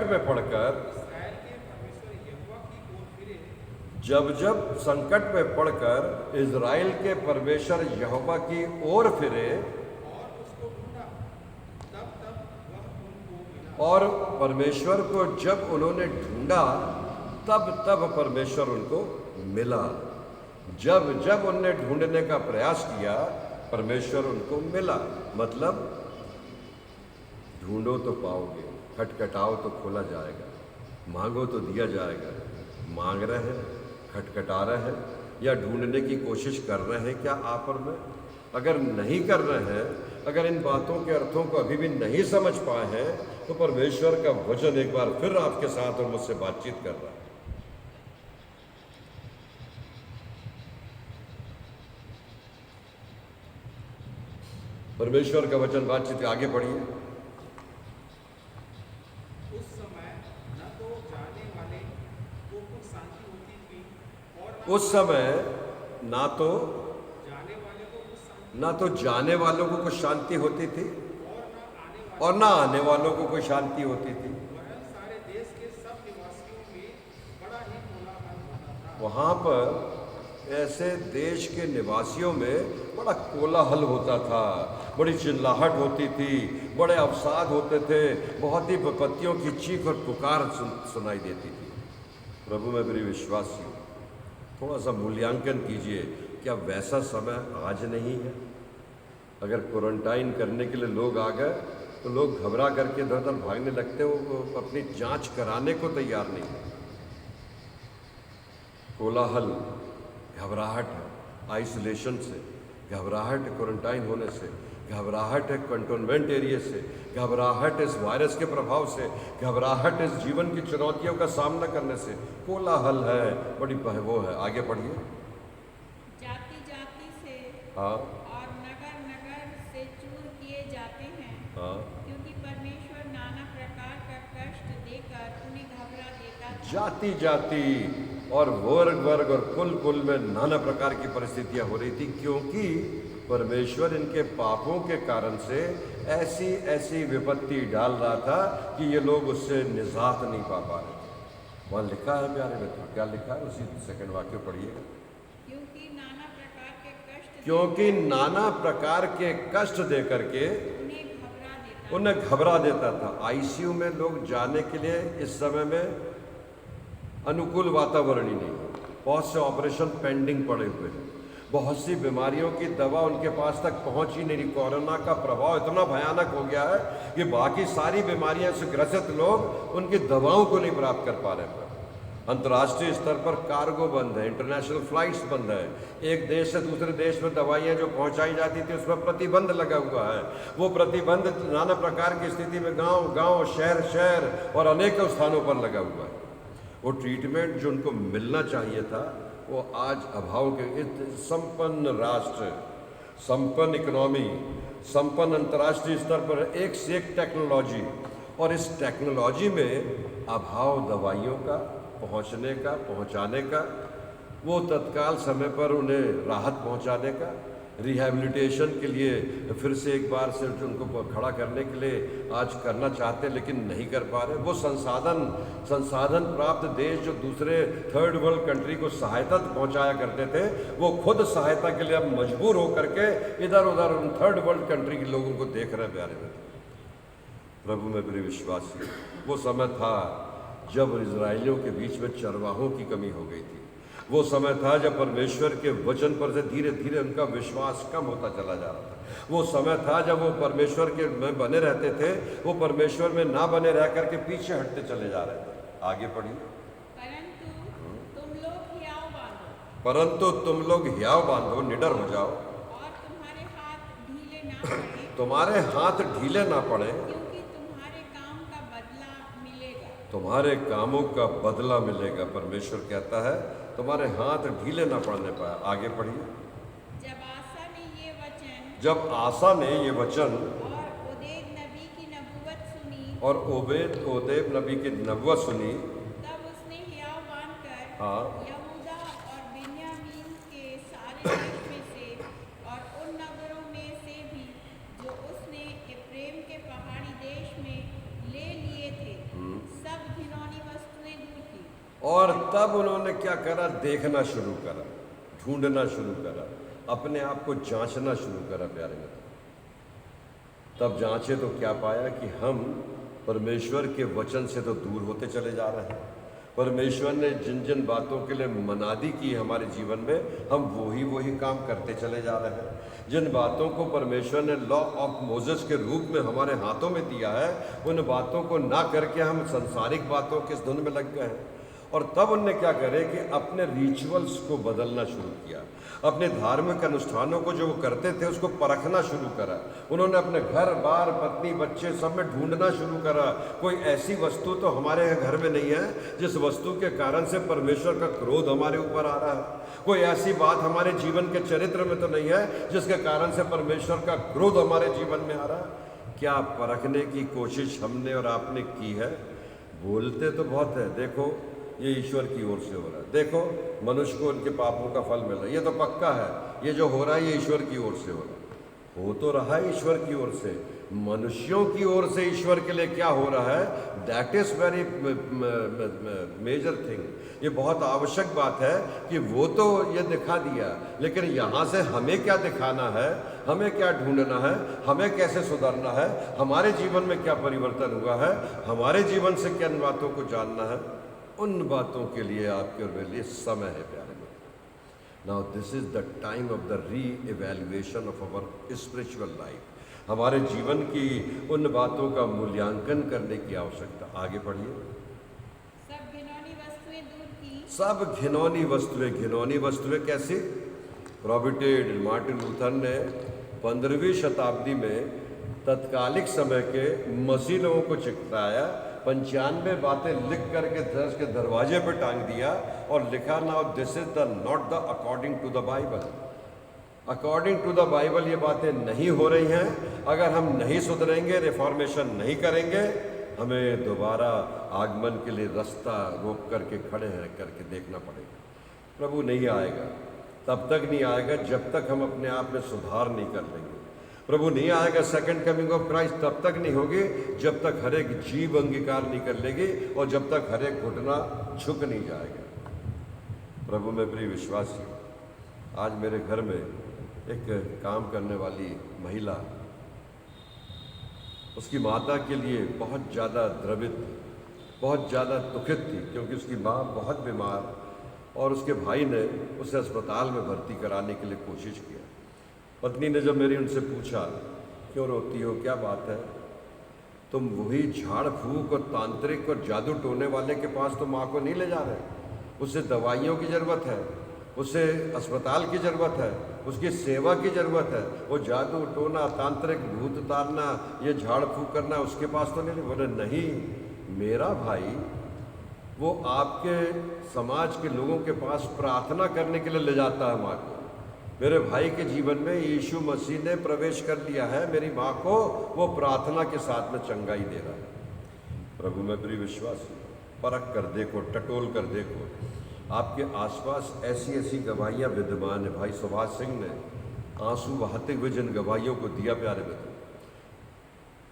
में पड़कर इज़राइल के परमेश्वर यहोवा की ओर फिरे और परमेश्वर को जब उन्होंने ढूंढा तब परमेश्वर उनको मिला। जब जब उन्होंने ढूंढने का प्रयास किया परमेश्वर उनको मिला। मतलब ढूंढो तो पाओगे, खटखटाओ तो खोला जाएगा, मांगो तो दिया जाएगा। मांग रहे हैं, खटखटा रहे हैं, या ढूंढने की कोशिश कर रहे हैं क्या आप और मैं? अगर नहीं कर रहे हैं, अगर इन बातों के अर्थों को अभी भी नहीं समझ पाए हैं, तो परमेश्वर का वचन एक बार फिर आपके साथ और मुझसे बातचीत कर रहा है। परमेश्वर का वचन बातचीत आगे बढ़िए। उस समय न तो जाने वाले को कुछ शांति होती थी उस समय ना तो जाने वालों को कुछ शांति होती थी और ना आने वालों को कोई शांति होती थी। सारे देश के सब निवासियों में बड़ा ही कोलाहल होता था। वहाँ पर ऐसे देश के निवासियों में बड़ा कोलाहल होता था, बड़ी चिल्लाहट होती थी, बड़े अवसाद होते थे, बहुत ही विपत्तियों की चीख और पुकार सुनाई देती थी। प्रभु में मेरी विश्वासी, थोड़ा सा मूल्यांकन कीजिए, क्या वैसा समय आज नहीं है? अगर क्वारंटाइन करने के लिए लोग आ गए तो लोग घबरा करके इधर उधर भागने लगते, वो अपनी जांच कराने को तैयार नहीं है। कोलाहल, घबराहट, आइसोलेशन से, घबराहट क्वारंटाइन होने से घबराहट है कंटोनमेंट एरिया से, घबराहट इस वायरस के प्रभाव से, घबराहट इस जीवन की चुनौतियों का सामना करने से, कोलाहल है, बड़ी वो है। आगे पढ़िए। जाति जाति से हाँ और नगर नगर से चूर किए जाते हैं, हाँ। क्योंकि परमेश्वर नाना प्रकार का कष्ट देकर उन्हें घबरा देता था। जाति जाति और वर्ग वर्ग और कुल कुल में नाना प्रकार की परिस्थितियां हो रही थी, क्योंकि परमेश्वर इनके पापों के कारण से ऐसी ऐसी विपत्ति डाल रहा था कि ये लोग उससे निजात नहीं पा रहे थे। वहाँ लिखा है प्यारे मित्र, क्या लिखा है? उसी सेकंड वाक्य पढ़िएगा। क्योंकि नाना प्रकार के कष्ट क्योंकि नाना प्रकार के कष्ट दे करके उन्हें घबरा देता था। आईसीयू में लोग जाने के लिए इस समय में अनुकूल वातावरण ही नहीं है। बहुत से ऑपरेशन पेंडिंग पड़े हुए हैं, बहुत सी बीमारियों की दवा उनके पास तक पहुंच ही नहीं रही। कोरोना का प्रभाव इतना भयानक हो गया है कि बाकी सारी बीमारियों से ग्रसित लोग उनकी दवाओं को नहीं प्राप्त कर पा रहे हैं। अंतर्राष्ट्रीय स्तर पर कार्गो बंद है, इंटरनेशनल फ्लाइट्स बंद है। एक देश से दूसरे देश में दवाइयाँ जो पहुंचाई जाती थी उस पर प्रतिबंध लगा हुआ है। वो प्रतिबंध नाना प्रकार की स्थिति में गांव गांव, शहर शहर और अनेकों स्थानों पर लगा हुआ है। वो ट्रीटमेंट जो उनको मिलना चाहिए था वो आज अभाव के इस संपन्न राष्ट्र, संपन्न इकोनॉमी, संपन्न अंतर्राष्ट्रीय स्तर पर एक से एक टेक्नोलॉजी, और इस टेक्नोलॉजी में अभाव दवाइयों का पहुंचने का, पहुंचाने का, वो तत्काल समय पर उन्हें राहत पहुंचाने का, रिहैबिलिटेशन के लिए फिर से एक बार से उनको खड़ा करने के लिए आज करना चाहते हैं लेकिन नहीं कर पा रहे। वो संसाधन प्राप्त देश जो दूसरे थर्ड वर्ल्ड कंट्री को सहायता पहुंचाया करते थे, वो खुद सहायता के लिए अब मजबूर होकर के इधर उधर उन थर्ड वर्ल्ड कंट्री के लोगों को देख रहे हैं। प्यारे मित्र, प्रभु में प्रिय विश्वासी, वो समय था जब इजराइलियों के बीच में चरवाहों की कमी हो गई थी। वो समय था जब परमेश्वर के वचन पर से धीरे धीरे उनका विश्वास कम होता चला जा रहा था। वो समय था जब वो परमेश्वर के में बने रहते थे, वो परमेश्वर में ना बने रह करके पीछे हटते चले जा रहे थे। आगे पढ़िए। परंतु तुम लोग हियाव बांधो, निडर हो जाओ, और तुम्हारे हाथ ढीले ना पड़े, तुम्हारे हाथ ढीले ना पड़े, क्योंकि तुम्हारे काम का बदला मिलेगा। तुम्हारे कामों का बदला मिलेगा। परमेश्वर कहता है तुम्हारे हाथ ढीले ना पड़ने पाए। आगे पढ़िए। जब आसा ने ये वचन जब आसा ने ये वचन और ओदेद नबी की नबूवत सुनी, और ओदेब नबी की नबूवत सुनी, तब उसने हियाव बांधकर हाँ। यहूदा और बिन्यामीन के सारे देश में से और उन नगरों में से भी जो उसने एफ्रेम के पहाड़ी देश में ले लिए थे, सब घिनौनी वस्तुएं दूर की। और तब उन्होंने क्या करा? देखना शुरू करा, ढूंढना शुरू करा, अपने आप को जांचना शुरू करा। प्यारे मित्र, तब जांचे तो क्या पाया कि हम परमेश्वर के वचन से तो दूर होते चले जा रहे हैं। परमेश्वर ने जिन जिन बातों के लिए मनादी की हमारे जीवन में, हम वही काम करते चले जा रहे हैं। जिन बातों को परमेश्वर ने लॉ ऑफ मोसेस के रूप में हमारे हाथों में दिया है, उन बातों को ना करके हम सांसारिक बातों के धुन में लग गए हैं। और तब उनने क्या करे कि अपने रिचुअल्स को बदलना शुरू किया, अपने धार्मिक अनुष्ठानों को जो वो करते थे उसको परखना शुरू करा। उन्होंने अपने घर बार, पत्नी, बच्चे सब में ढूंढना शुरू करा। कोई ऐसी वस्तु तो हमारे घर में नहीं है जिस वस्तु के कारण से परमेश्वर का क्रोध हमारे ऊपर आ रहा है। कोई ऐसी बात हमारे जीवन के चरित्र में तो नहीं है जिसके कारण से परमेश्वर का क्रोध हमारे जीवन में आ रहा है। क्या परखने की कोशिश हमने और आपने की है? बोलते तो बहुत है, देखो ये ईश्वर की ओर से हो रहा है, देखो मनुष्य को उनके पापों का फल मिल रहा है, ये तो पक्का है, ये जो हो रहा है ये ईश्वर की ओर से हो रहा है। हो तो रहा है ईश्वर की ओर से, मनुष्यों की ओर से ईश्वर के लिए क्या हो रहा है, that is very major thing. ये बहुत आवश्यक बात है कि वो तो ये दिखा दिया, लेकिन यहाँ से हमें क्या दिखाना है, हमें क्या ढूंढना है, हमें कैसे सुधारना है, हमारे जीवन में क्या परिवर्तन हुआ है, हमारे जीवन से किन बातों को जानना है, उन बातों के लिए आपके और मेरे लिए समय है। प्यारे मित्र, now this is the time of the reevaluation of our spiritual life. हमारे जीवन की उन बातों का मूल्यांकन करने की आवश्यकता। आगे पढ़िए। सब घिनौनी वस्तुएं दूर की, सब घिनौनी वस्तुएं। घिनौनी वस्तुएं कैसी? प्रोबिटेड मार्टिन लूथर ने 15वीं शताब्दी में तत्कालिक समय के मसीह लोगों को चिपकाया, 95 बातें लिख करके चर्च के दरवाजे पे टांग दिया और लिखा, now this is the not the according to the Bible. According to the Bible ये बातें नहीं हो रही हैं। अगर हम नहीं सुधरेंगे, रिफॉर्मेशन नहीं करेंगे, हमें दोबारा आगमन के लिए रास्ता रोक करके खड़े हैं करके देखना पड़ेगा। प्रभु नहीं आएगा, तब तक नहीं आएगा जब तक हम अपने आप में सुधार नहीं कर लेंगे। प्रभु नहीं आएगा, सेकंड कमिंग ऑफ क्राइस्ट तब तक नहीं होगी जब तक हर एक जीव अंगीकार नहीं कर लेगी और जब तक हर एक घुटना झुक नहीं जाएगा। प्रभु में प्रिय विश्वासी, आज मेरे घर में एक काम करने वाली महिला, उसकी माता के लिए बहुत ज़्यादा द्रवित थी, बहुत ज़्यादा दुखित थी, क्योंकि उसकी माँ बहुत बीमार और उसके भाई ने उसे अस्पताल में भर्ती कराने के लिए कोशिश किया। पत्नी ने जब मेरी उनसे पूछा, क्यों रोती हो, क्या बात है? तुम वही झाड़ फूक और तांत्रिक और जादू टोने वाले के पास तो माँ को नहीं ले जा रहे, उसे दवाइयों की ज़रूरत है, उसे अस्पताल की ज़रूरत है, उसकी सेवा की ज़रूरत है। वो जादू टोना, तांत्रिक, भूत उतारना, ये झाड़ फूक करना उसके पास तो नहीं। बोले नहीं, मेरा भाई वो आपके समाज के लोगों के पास प्रार्थना करने के लिए ले जाता है माँ को। मेरे भाई के जीवन में यीशु मसीह ने प्रवेश कर लिया है, मेरी माँ को वो प्रार्थना के साथ में चंगाई दे रहा है। प्रभु में प्रिय विश्वासी, परख कर देखो, टटोल कर देखो, आपके आसपास ऐसी ऐसी गवाहियाँ विद्यमान है। भाई सुभाष सिंह ने आंसू बहाते हुए जिन गवाहियों को दिया, प्यारे मित्र,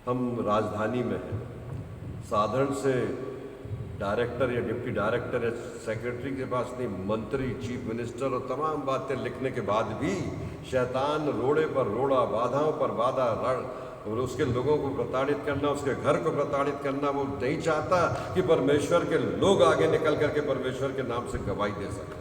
हम राजधानी में हैं, साधारण से डायरेक्टर या डिप्टी डायरेक्टर या सेक्रेटरी के पास नहीं, मंत्री, चीफ मिनिस्टर और तमाम बातें लिखने के बाद भी शैतान रोड़े पर रोड़ा, बाधाओं पर बाधा, और उसके लोगों को प्रताड़ित करना, उसके घर को प्रताड़ित करना। वो नहीं चाहता कि परमेश्वर के लोग आगे निकल करके परमेश्वर के नाम से गवाही दे सकें।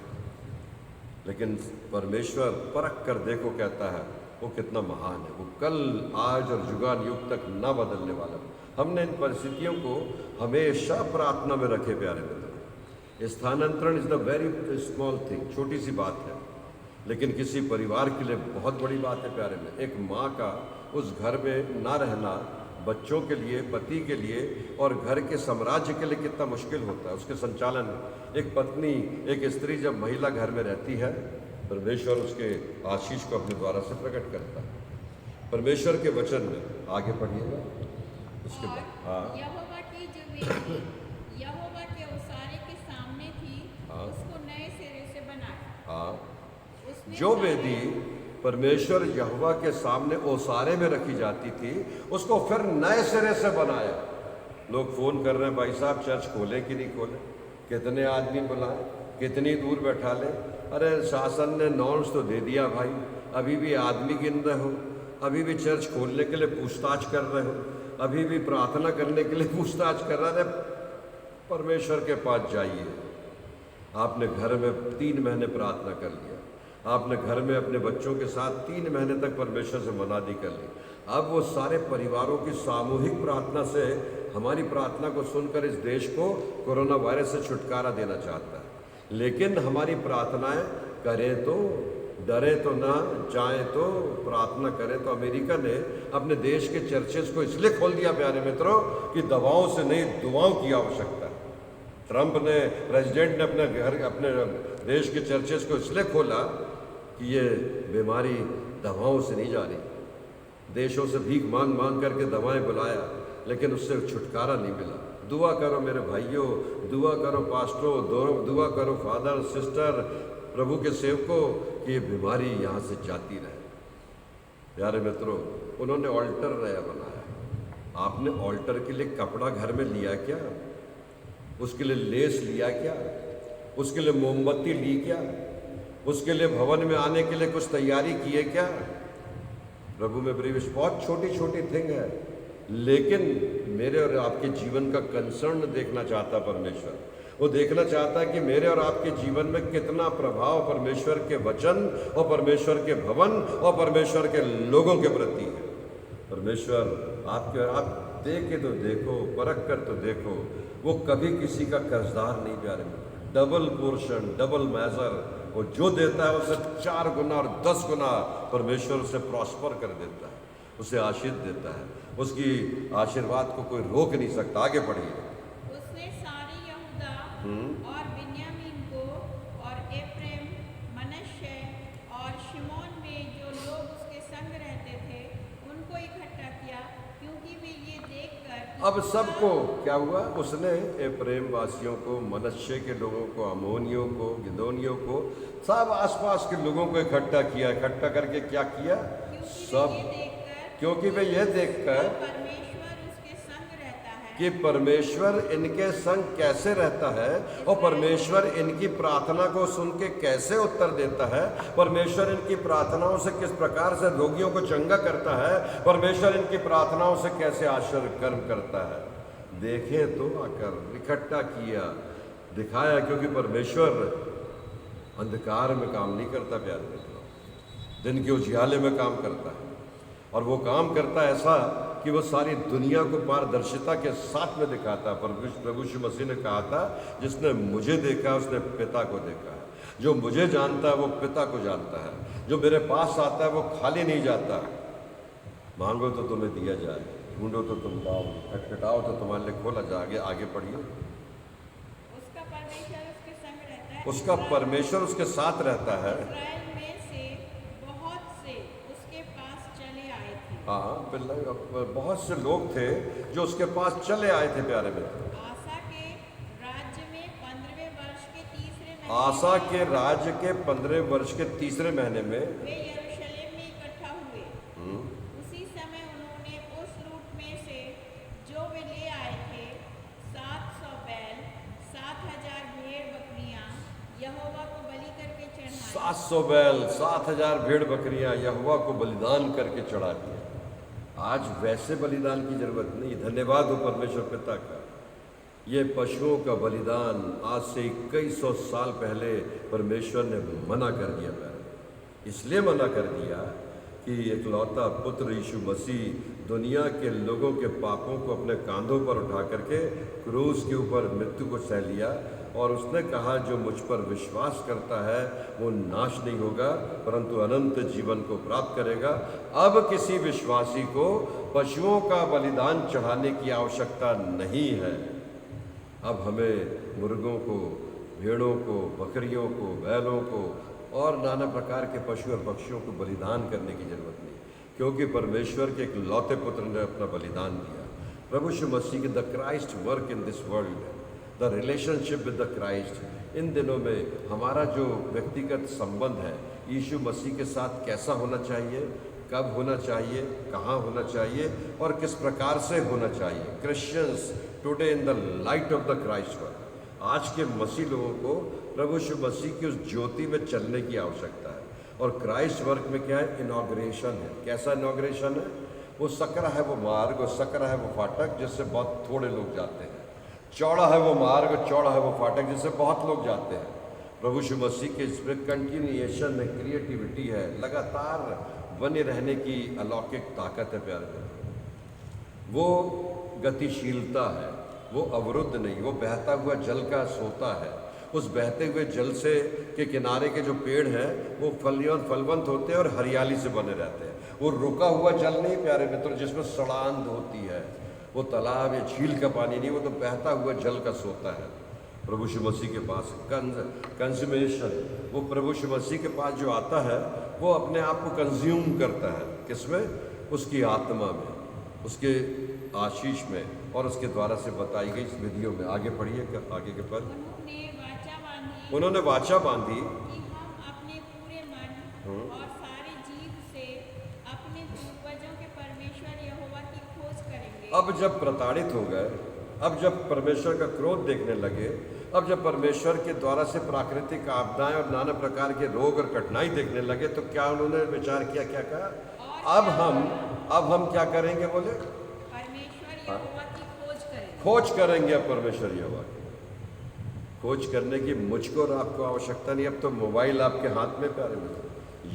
लेकिन परमेश्वर परख कर देखो कहता है, वो कितना महान है। वो कल, आज और जुगान युग तक ना बदलने वाला। हमने इन परिस्थितियों को हमेशा प्रार्थना में रखे, प्यारे मित्र। स्थानांतरण is the very small thing, छोटी सी बात है, लेकिन किसी परिवार के लिए बहुत बड़ी बात है, प्यारे मित्र। एक माँ का उस घर में ना रहना बच्चों के लिए, पति के लिए और घर के साम्राज्य के लिए कितना मुश्किल होता है, उसके संचालन में। एक पत्नी, एक स्त्री जब महिला घर में रहती है, परमेश्वर उसके आशीष को अपने द्वारा से प्रकट करता है। परमेश्वर के वचन में आगे पढ़िएगा उसके बाद। हाँ, यहोवा की जो वेदी यहोवा के ओसारे के सामने थी, हाँ, उसको नए सिरे से बनाया। हाँ, उसने जो सारे- वेदी परमेश्वर यहोवा के सामने ओसारे में रखी जाती थी, उसको फिर नए सिरे से बनाया। लोग फोन कर रहे हैं, भाई साहब चर्च खोलें कि नहीं खोलें, कितने आदमी बुलाएं, कितनी दूर बैठा लें। अरे शासन ने नॉर्म्स तो दे दिया भाई, अभी भी आदमी गिन रहे हो, अभी भी चर्च खोलने के लिए पूछताछ कर रहे हो, अभी भी प्रार्थना करने के लिए पूछताछ कर रहे हैं। परमेश्वर के पास जाइए। आपने घर में 3 महीने प्रार्थना कर लिया, आपने घर में अपने बच्चों के साथ 3 महीने तक परमेश्वर से मनादी कर ली। अब वो सारे परिवारों की सामूहिक प्रार्थना से, हमारी प्रार्थना को सुनकर इस देश को कोरोना वायरस से छुटकारा देना चाहता है। लेकिन हमारी प्रार्थनाएं करें तो, डरे तो ना, जाएं तो, प्रार्थना करें तो। अमेरिका ने अपने देश के चर्चेस को इसलिए खोल दिया, प्यारे मित्रों, कि दवाओं से नहीं, दुआओं की आवश्यकता है। ट्रंप ने, प्रेसिडेंट ने अपने घर, अपने देश के चर्चेस को इसलिए खोला कि ये बीमारी दवाओं से नहीं जा रही। देशों से भीख मांग मांग करके दवाएं बुलाया, लेकिन उससे छुटकारा नहीं मिला। दुआ करो मेरे भाइयों, दुआ करो पास्टरों, दुआ करो फादर, सिस्टर, प्रभु के सेवकों, कि ये बीमारी यहाँ से जाती रहे। प्यारे मित्रों, उन्होंने ऑल्टर नया बनाया। आपने ऑल्टर के लिए कपड़ा घर में लिया क्या? उसके लिए लेस लिया क्या? उसके लिए मोमबत्ती ली क्या? उसके लिए भवन में आने के लिए कुछ तैयारी की है क्या? प्रभु में प्रिय, बहुत छोटी छोटी थिंग है, लेकिन मेरे और आपके जीवन का कंसर्न देखना चाहता परमेश्वर। वो देखना चाहता है कि मेरे और आपके जीवन में कितना प्रभाव परमेश्वर के वचन और परमेश्वर के भवन और परमेश्वर के लोगों के प्रति है। परमेश्वर आपके, आप देख के तो देखो, परख कर तो देखो, वो कभी किसी का कर्जदार नहीं, प्यारे में। डबल पोर्शन, डबल मेजर वो जो देता है उसे 4 गुना और 10 गुना परमेश्वर उसे प्रॉस्पर कर देता है, उसे आशीष देता है। उसकी आशीर्वाद को कोई रोक नहीं सकता। आगे पढ़िए। उसने सारे यहूदा और बिन्यामीन को और एफ्रेम, मनश्शे और शिमोन में जो लोग उसके संग रहते थे उनको इकट्ठा किया, क्योंकि वे ये देखकर अब सबको क्या हुआ, उसने एफ्रेम वासियों को, मनश्शे के लोगों को, अमोनियों को, गिदोनियों को, सब आसपास के लोगों को इकट्ठा किया। इकट्ठा करके क्या किया? सब, क्योंकि वे ये देखकर परमेश्वर उसके संग रहता है कि परमेश्वर इनके संग कैसे रहता है और परमेश्वर इनकी प्रार्थना को सुन के कैसे उत्तर देता है, परमेश्वर इनकी प्रार्थनाओं से किस प्रकार से रोगियों को चंगा करता है, परमेश्वर इनकी प्रार्थनाओं से कैसे आश्चर्य कर्म करता है। देखें तो आकर इकट्ठा किया, दिखाया, क्योंकि परमेश्वर अंधकार में काम नहीं करता प्यारे मित्रों, दिन के उजियाले में काम करता है। और वो काम करता है ऐसा कि वो सारी दुनिया को पारदर्शिता के साथ में दिखाता है। प्रभु यीशु मसीह ने कहा था, जिसने मुझे देखा उसने पिता को देखा है। जो मुझे जानता है वो पिता को जानता है। जो मेरे पास आता है वो खाली नहीं जाता। मांगो तो तुम्हें दिया जाए, ढूंढो तो तुम पाओगे, खटखटाओ तो तुम्हारे लिए खोला जाएगा। आगे पढ़िए। उसका परमेश्वर उसके संग रहता है, उसका परमेश्वर उसके साथ रहता है। इस्राएल में से बहुत से उसके पास चले आए थे। हाँ, बहुत से लोग थे जो उसके पास चले आए थे प्यारे मित्र। आसा के राज्य में 15वें वर्ष के तीसरे महीने आसा के राज्य के 15 वर्ष के तीसरे महीने में वे यरूशलेम में इकट्ठा हुए। उसी समय उन्होंने उस लूट में से जो वे ले आए थे 700 बैल, 7000 भेड़ बकरियां यहोवा को बलि करके चढ़ाई। 700 बैल, 7000 भेड़ बकरियां यहोवा को बलिदान करके चढ़ा दिए। आज वैसे बलिदान की जरूरत नहीं। धन्यवाद हो परमेश्वर पिता का। ये पशुओं का बलिदान आज से कई सौ साल पहले परमेश्वर ने मना कर दिया था। इसलिए मना कर दिया कि इकलौता पुत्र यीशु मसीह दुनिया के लोगों के पापों को अपने कांधों पर उठा करके क्रूस के ऊपर मृत्यु को सह लिया, और उसने कहा जो मुझ पर विश्वास करता है वो नाश नहीं होगा परंतु अनंत जीवन को प्राप्त करेगा। अब किसी विश्वासी को पशुओं का बलिदान चढ़ाने की आवश्यकता नहीं है। अब हमें मुर्गों को, भेड़ों को, बकरियों को, बैलों को और नाना प्रकार के पशु और पक्षियों को बलिदान करने की जरूरत नहीं, क्योंकि परमेश्वर के एक लौते पुत्र ने अपना बलिदान दिया। प्रभु यीशु मसीह की the Christ work in this world, the relationship with the Christ. इन दिनों में हमारा जो व्यक्तिगत संबंध है यीशु मसीह के साथ कैसा होना चाहिए, कब होना चाहिए, कहाँ होना चाहिए और किस प्रकार से होना चाहिए। Christians today in the light of the Christ work, आज के मसीह लोगों को प्रभु यीशु मसीह की उस ज्योति में चलने की आवश्यकता है। और क्राइस्ट वर्क में क्या है? इनॉग्रेशन है। कैसा इनॉग्रेशन है? वो सकरा है वो मार्ग, वो सकरा है वो फाटक जिससे बहुत थोड़े लोग जाते हैं। चौड़ा है वो मार्ग, चौड़ा है वो फाटक जिससे बहुत लोग जाते हैं। प्रभु यीशु मसीह के इसमें कंटिन्यूएशन है, क्रिएटिविटी है, लगातार बने रहने की अलौकिक ताकत है प्यारे। वो गतिशीलता है, वो अवरुद्ध नहीं, वो बहता हुआ जल का सोता है। उस बहते हुए जल से के किनारे के जो पेड़ हैं वो फलवंत होते हैं और हरियाली से बने रहते हैं। वो रुका हुआ जल नहीं प्यारे मित्र जिसमें सड़ांध होती है, वो तालाब या झील का पानी नहीं, वो तो बहता हुआ जल का सोता है। प्रभु यीशु मसीह के पास कंज्यूमेशन, वो प्रभु यीशु मसीह के पास जो आता है वो अपने आप को कंज्यूम करता है। किसमें? उसकी आत्मा में, उसके आशीष में और उसके द्वारा से बताई गई इस विधियों में। आगे पढ़िए, आगे के पद। उन्होंने वाचा बांधी कि हम अपने पूरे मन और सारे जीव से अपने पूर्वजों के परमेश्वर यहोवा की खोज करेंगे। अब जब प्रताड़ित हो गए, अब जब परमेश्वर का क्रोध देखने लगे, अब जब परमेश्वर के द्वारा से प्राकृतिक आपदाएं और नाना प्रकार के रोग और कठिनाई देखने लगे, तो क्या उन्होंने विचार किया? क्या कहा? अब हम क्या करेंगे? बोले परमेश्वर यहोवा की खोज करेंगे। खोज करेंगे अब परमेश्वर यहोवा की। खोज करने की मुझको और आपको आवश्यकता नहीं। अब तो मोबाइल आपके हाथ में प्यारे मित्र,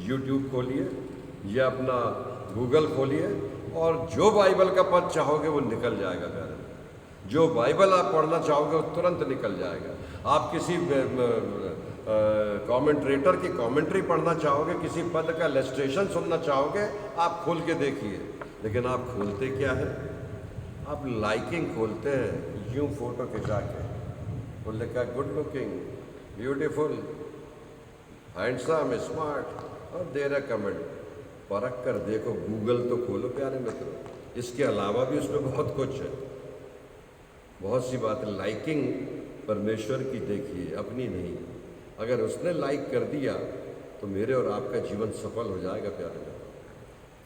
यूट्यूब खोलिए या अपना गूगल खोलिए और जो बाइबल का पद चाहोगे वो निकल जाएगा प्यारे। जो बाइबल आप पढ़ना चाहोगे वो तुरंत निकल जाएगा। आप किसी कमेंट्रेटर की कमेंट्री पढ़ना चाहोगे, किसी पद का इलस्ट्रेशन सुनना चाहोगे, आप खोल के देखिए। लेकिन आप खोलते क्या है? आप लाइकिंग खोलते हैं, यूं फोटो खिंचा के वो लिखा good looking, beautiful, handsome, smart, और दे रहा कमेंट। परख कर देखो, गूगल तो खोलो प्यारे मित्रों, इसके अलावा भी उसमें बहुत कुछ है, बहुत सी बात। लाइकिंग परमेश्वर की देखिए, अपनी नहीं। अगर उसने लाइक कर दिया तो मेरे और आपका जीवन सफल हो जाएगा प्यारे मित्रों।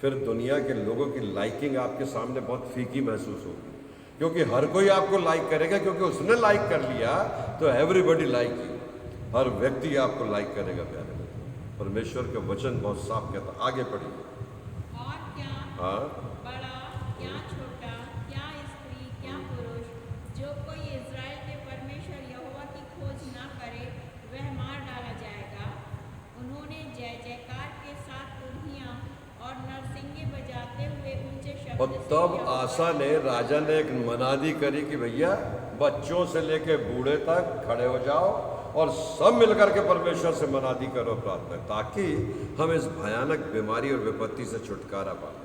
फिर दुनिया के लोगों की लाइकिंग आपके सामने बहुत फीकी महसूस होगी, क्योंकि हर कोई आपको लाइक करेगा, क्योंकि उसने लाइक कर लिया तो एवरीबॉडी लाइक यू, हर व्यक्ति आपको लाइक करेगा प्यारे मित्रों। परमेश्वर का वचन बहुत साफ कहता। आगे पढ़िए। और क्या हाँ, बड़ा, क्या छोटा, क्या स्त्री, क्या पुरुष, जो कोई इज़राइल के परमेश्वर यहोवा की खोज ना करे वह मार डाला जाएगा। उन्होंने जय जयकार के साथ तुरहियां और नरसिंगे बजाते हुए ऊंचे शब्द और से तब यहोवा आशा ने, राजा ने एक मनादी करी कि भैया बच्चों से लेके बूढ़े तक खड़े हो जाओ और सब मिलकर के परमेश्वर से मनादी करो, प्रार्थना, ताकि हम इस भयानक बीमारी और विपत्ति से छुटकारा पाएं।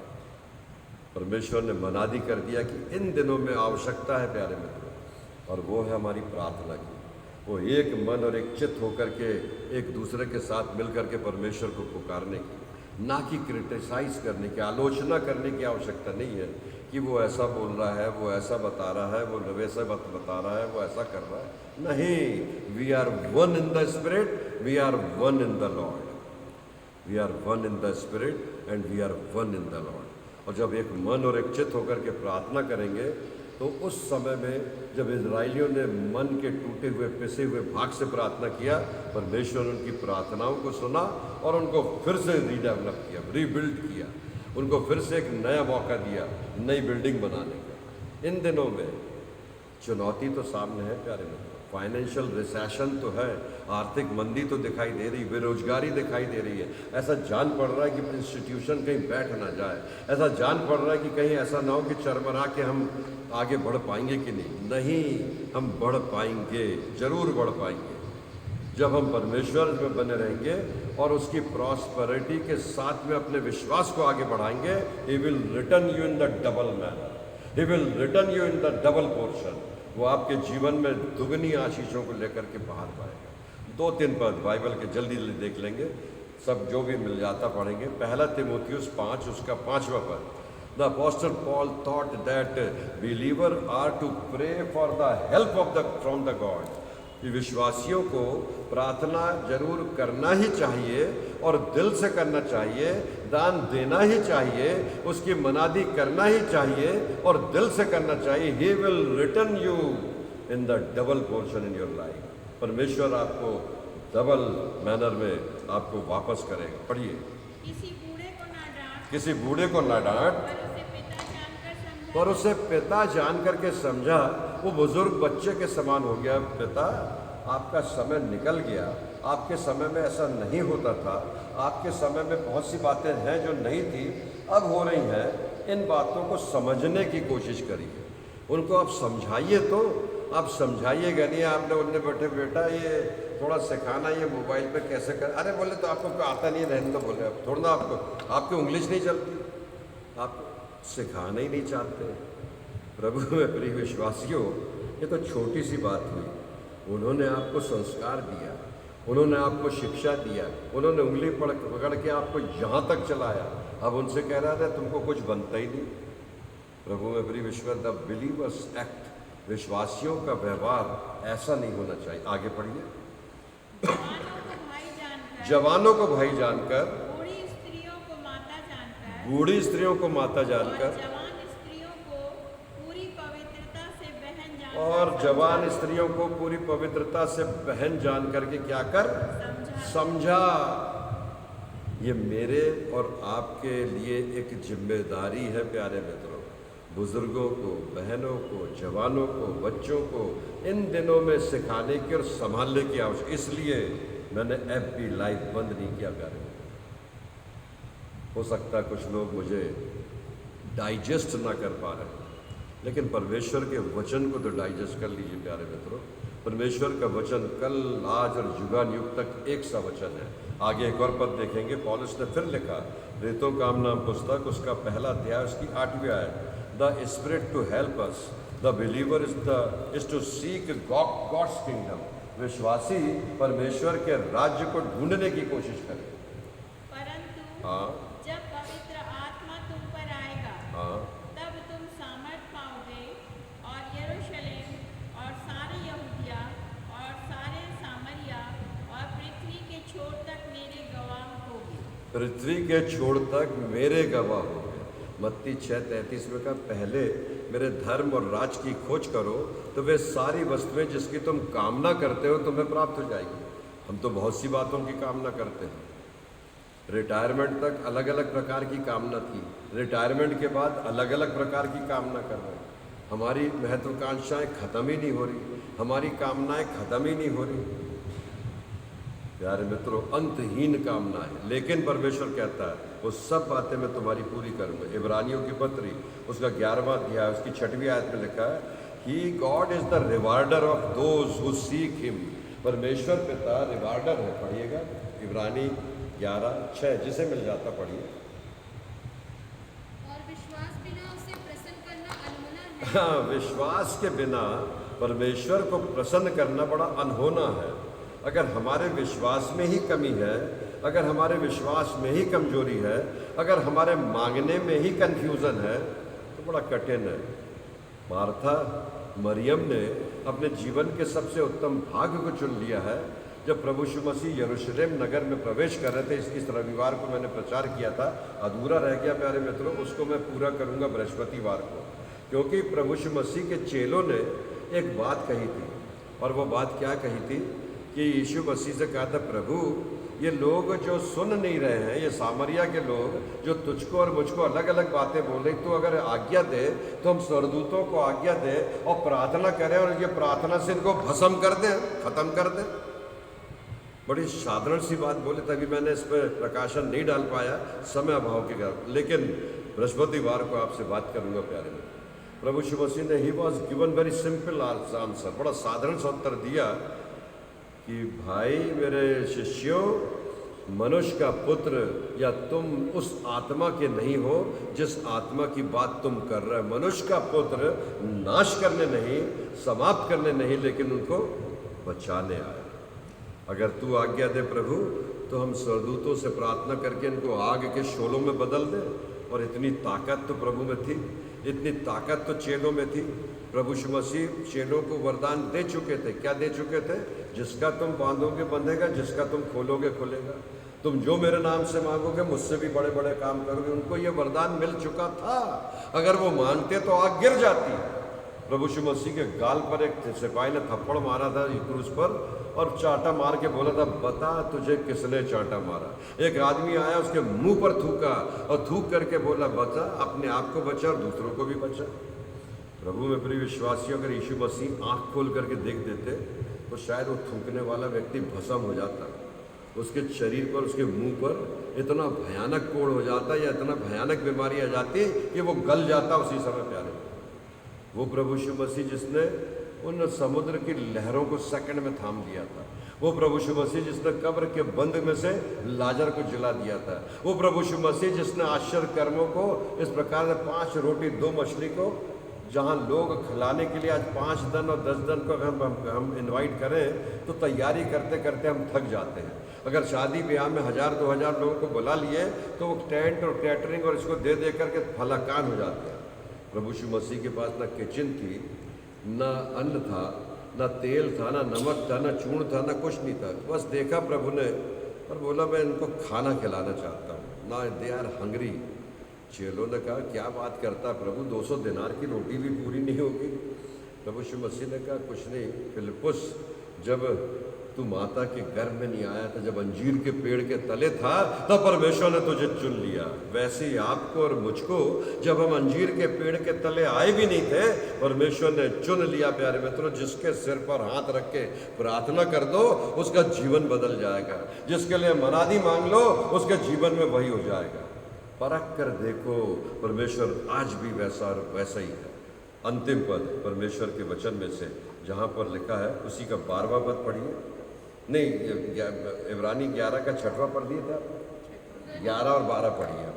परमेश्वर ने मनादी कर दिया कि इन दिनों में आवश्यकता है प्यारे मित्रों, और वो है हमारी प्रार्थना की। वो एक मन और एक चित्त होकर के एक दूसरे के साथ मिलकर के परमेश्वर को पुकारने की, ना कि क्रिटिसाइज करने की, आलोचना करने की आवश्यकता नहीं है कि वो ऐसा बोल रहा है, वो ऐसा बता रहा है, वो वैसा बता रहा है, वो ऐसा कर रहा है। नहीं, we are one in the spirit, we are one in the Lord, we are one in the spirit and we are one in the Lord. और जब एक मन और एक चित्त होकर के प्रार्थना करेंगे तो उस समय में जब इजराइलियों ने मन के टूटे हुए पिसे हुए भाग से प्रार्थना किया, परमेश्वर ने उनकी प्रार्थनाओं को सुना और उनको फिर से रीडेवलप किया, रीबिल्ड किया, उनको फिर से एक नया मौका दिया नई बिल्डिंग बनाने का। इन दिनों में चुनौती तो सामने है प्यारे मित्रों, फाइनेंशियल रिसेशन तो है, आर्थिक मंदी तो दिखाई दे रही, बेरोजगारी दिखाई दे रही है। ऐसा जान पड़ रहा है कि इंस्टीट्यूशन कहीं बैठ ना जाए, ऐसा जान पड़ रहा है कि कहीं ऐसा ना हो कि चरमरा के हम आगे बढ़ पाएंगे कि नहीं, हम बढ़ पाएंगे, जरूर बढ़ पाएंगे, जब हम परमेश्वर में बने रहेंगे और उसकी प्रॉस्पेरिटी के साथ में अपने विश्वास को आगे बढ़ाएंगे। He will return you in the double manner, he will return you in the double portion. वो आपके जीवन में दुगनी आशीषों को लेकर के बाहर पाएगा। 2-3 पद बाइबल के जल्दी जल्दी देख लेंगे, सब जो भी मिल जाता पढ़ेंगे। पहला तीमुथियुस 5 उसका 5वां पद। The apostle Paul thought that believer are to pray for the help of the from the God. विश्वासियों को प्रार्थना जरूर करना ही चाहिए और दिल से करना चाहिए, दान देना ही चाहिए, उसकी मनादी करना ही चाहिए और दिल से करना चाहिए। He will return you in the double portion in your life. परमेश्वर आपको डबल मैनर में आपको वापस करेगा। पढ़िए। किसी बूढ़े को ना डांट, किसी बूढ़े को ना डांट, पर उसे पिता जान करके समझा। वो बुजुर्ग बच्चे के समान हो गया। पिता, आपका समय निकल गया, आपके समय में ऐसा नहीं होता था, आपके समय में बहुत सी बातें हैं जो नहीं थी, अब हो रही हैं। इन बातों को समझने की कोशिश करिए, उनको आप समझाइए। तो आप समझाइएगा नहीं, आपने उनने बैठे बेटा ये थोड़ा सिखाना, ये मोबाइल पे कैसे कर, अरे बोले तो आपको आता नहीं, रहने तो बोले अब थोड़ा ना, आपको इंग्लिश नहीं चलती, आप सिखाना ही नहीं चाहते। प्रभु में प्रिय विश्वासियों, ये तो छोटी सी बात हुई। उन्होंने आपको संस्कार दिया, उन्होंने आपको शिक्षा दिया, उन्होंने उंगली पकड़ के आपको यहाँ तक चलाया। अब उनसे कह रहा था तुमको कुछ बनता ही नहीं। प्रभु में प्रिय विश्वास, द बिलीवर्स एक्ट, विश्वासियों का व्यवहार ऐसा नहीं होना चाहिए। आगे पढ़िए। जवानों को भाई जानकर, बूढ़ी स्त्रियों को माता जानकर, बूढ़ी स्त्रियों को माता जानकर, और जवान स्त्रियों को पूरी पवित्रता से बहन जानकर, और जवान स्त्रियों को पूरी पवित्रता से बहन जान करके क्या कर समझा। ये मेरे और आपके लिए एक जिम्मेदारी है प्यारे मित्रों। बुजुर्गों को, बहनों को, जवानों को, बच्चों को इन दिनों में सिखाने की और संभालने की आवश्यकता। इसलिए मैंने FB लाइव बंद नहीं किया कर। हो सकता है कुछ लोग मुझे डाइजेस्ट ना कर पा रहे, लेकिन परमेश्वर के वचन को तो डाइजेस्ट कर लीजिए प्यारे मित्रों। परमेश्वर का वचन कल, आज और युगान युग तक एक सा वचन है। आगे एक और पद देखेंगे, पौलुस ने फिर लिखा, रेतों का नाम पुस्तक, उसका पहला अध्याय, उसकी 8वीं आयत, the spirit to help us, the believer is to seek God's kingdom. विश्वासी परमेश्वर के राज्य को ढूंढने की कोशिश करे। परंतु हाँ जब पवित्र आत्मा तुम पर आएगा, हाँ तब तुम सामर्थ पाओगे और यरूशलेम और सारे यहूदिया और सारे सामरिया और पृथ्वी के छोर तक मेरे गवाह होगे। पृथ्वी के छोर तक मेरे गवाह हो गए। मत्ती 6:33 में कहा, पहले मेरे धर्म और राज की खोज करो तो वे सारी वस्तुएं जिसकी तुम कामना करते हो तुम्हें प्राप्त हो जाएगी। हम तो बहुत सी बातों की कामना करते हैं। रिटायरमेंट तक अलग अलग प्रकार की कामना थी, रिटायरमेंट के बाद अलग अलग प्रकार की कामना कर रहे हैं। हमारी महत्वाकांक्षाएं खत्म ही नहीं हो रही, हमारी कामनाएं खत्म ही नहीं हो रही। प्यारे मित्रों, अंतहीन कामना है, लेकिन परमेश्वर कहता है वो सब बातें मैं तुम्हारी पूरी करूंगा। इब्रानियों की पत्री उसका 11वां अध्याय, उसकी 6वीं आयत में लिखा है, he God is the rewarder of those who seek him. परमेश्वर पिता रिवार्डर है। पढ़िएगा इब्रानी 11:6, जिसे मिल जाता पढ़िए। और विश्वास बिना उसे प्रसन्न करना अनहोना है। हाँ, विश्वास के बिना परमेश्वर को प्रसन्न करना बड़ा अनहोना है। अगर हमारे विश्वास में ही कमी है, अगर हमारे विश्वास में ही कमजोरी है, अगर हमारे मांगने में ही कन्फ्यूज़न है तो बड़ा कठिन है। मार्था मरियम ने अपने जीवन के सबसे उत्तम भाग्य को चुन लिया है। जब प्रभु यीशु मसीह यरूशलेम नगर में प्रवेश कर रहे थे, इस रविवार को मैंने प्रचार किया था, अधूरा रह गया प्यारे मित्रों, उसको मैं पूरा करूंगा बृहस्पतिवार को, क्योंकि प्रभु यीशु मसीह के चेलों ने एक बात कही थी। और वो बात क्या कही थी कि यीशु मसीह से कहा था, प्रभु ये लोग जो सुन नहीं रहे हैं, ये सामरिया के लोग जो तुझको और मुझको अलग अलग बातें बोले, तो अगर आज्ञा दे तो हम स्वर्गदूतों को आज्ञा दे और प्रार्थना करें और ये प्रार्थना से इनको भस्म कर दें, खत्म कर दें। बड़ी साधारण सी बात बोले, तभी मैंने इस पर प्रकाशन नहीं डाल पाया समय अभाव के कारण, लेकिन बृहस्पतिवार को आपसे बात करूंगा प्यारे में। प्रभु यीशु मसीह ने he was given very simple answer, बड़ा साधारण सा उत्तर दिया कि भाई मेरे शिष्यों, मनुष्य का पुत्र या तुम उस आत्मा के नहीं हो जिस आत्मा की बात तुम कर रहे हो। मनुष्य का पुत्र नाश करने नहीं, समाप्त करने नहीं, लेकिन उनको बचाने आया। अगर तू आज्ञा दे प्रभु तो हम स्वर्गदूतों से प्रार्थना करके इनको आग के शोलों में बदल दें। और इतनी ताकत तो प्रभु में थी, इतनी ताकत तो चेलों में थी। प्रभु यीशु मसीह चेलों को वरदान दे चुके थे। क्या दे चुके थे? जिसका तुम बांधोगे बंधेगा, जिसका तुम खोलोगे खुलेगा। तुम जो मेरे नाम से मांगोगे मुझसे भी बड़े बड़े काम करोगे। उनको ये वरदान मिल चुका था। अगर वो मांगते तो आग गिर जाती। प्रभु यीशु मसीह के गाल पर एक सिपाही ने थप्पड़ मारा था क्रूस पर, और चांटा मार के बोला था, बता तुझे किसने चांटा मारा। एक आदमी आया, उसके मुंह पर थूका और थूक करके बोला, बचा, अपने आप को बचा और दूसरों को भी बचा। प्रभु में प्रिय विश्वासियों, अगर यीशु मसीह आंख खोल करके देख देते तो शायद वो थूकने वाला व्यक्ति भस्म हो जाता। उसके शरीर पर, उसके मुंह पर इतना भयानक कोढ़ हो जाता या इतना भयानक बीमारी आ जाती कि वो गल जाता उसी समय प्यारे। वो प्रभु यीशु मसीह जिसने उन समुद्र की लहरों को सेकंड में थाम दिया था, वो प्रभु यीशु मसीह जिसने कब्र के बंद में से लाजर को जिला दिया था, वो प्रभु यीशु मसीह जिसने आश्चर्य कर्मों को इस प्रकार से 5 रोटी 2 मछली को, जहाँ लोग खिलाने के लिए आज 5 दिन और 10 दिन को अगर हम इनवाइट करें तो तैयारी करते करते हम थक जाते हैं। अगर शादी ब्याह में 1000-2000 लोगों को बुला लिए तो वो टेंट और कैटरिंग और इसको दे करके फलाकान हो जाते हैं। प्रभु यीशु मसीह के पास ना किचन थी, ना अन्न था, ना तेल था, ना नमक था, ना चूर्ण था, ना कुछ नहीं था। बस देखा प्रभु ने और बोला, मैं इनको खाना खिलाना चाहता हूँ। ना दे आर हंग्री। चेलों ने कहा, क्या बात करता प्रभु, 200 दिनार की रोटी भी पूरी नहीं होगी। प्रभु यीशु मसीह ने कहा, कुछ नहीं फिलिप्पुस, जब तू माता के गर्भ में नहीं आया था, जब अंजीर के पेड़ के तले था, तब परमेश्वर ने तुझे चुन लिया। वैसे ही आपको और मुझको जब हम अंजीर के पेड़ के तले आए भी नहीं थे, परमेश्वर ने चुन लिया। प्यारे मित्रों, जिसके सिर पर हाथ रख के प्रार्थना कर दो उसका जीवन बदल जाएगा। जिसके लिए मनादी मांग लो उसके जीवन में वही हो जाएगा। परख कर देखो, परमेश्वर आज भी वैसा और वैसा ही है। अंतिम पद परमेश्वर के वचन में से जहाँ पर लिखा है उसी का 12वां पद पढ़िए। नहीं, इब्रानी 11 का 6वां पढ़ दिए थे आप। 11 और 12 पढ़िए,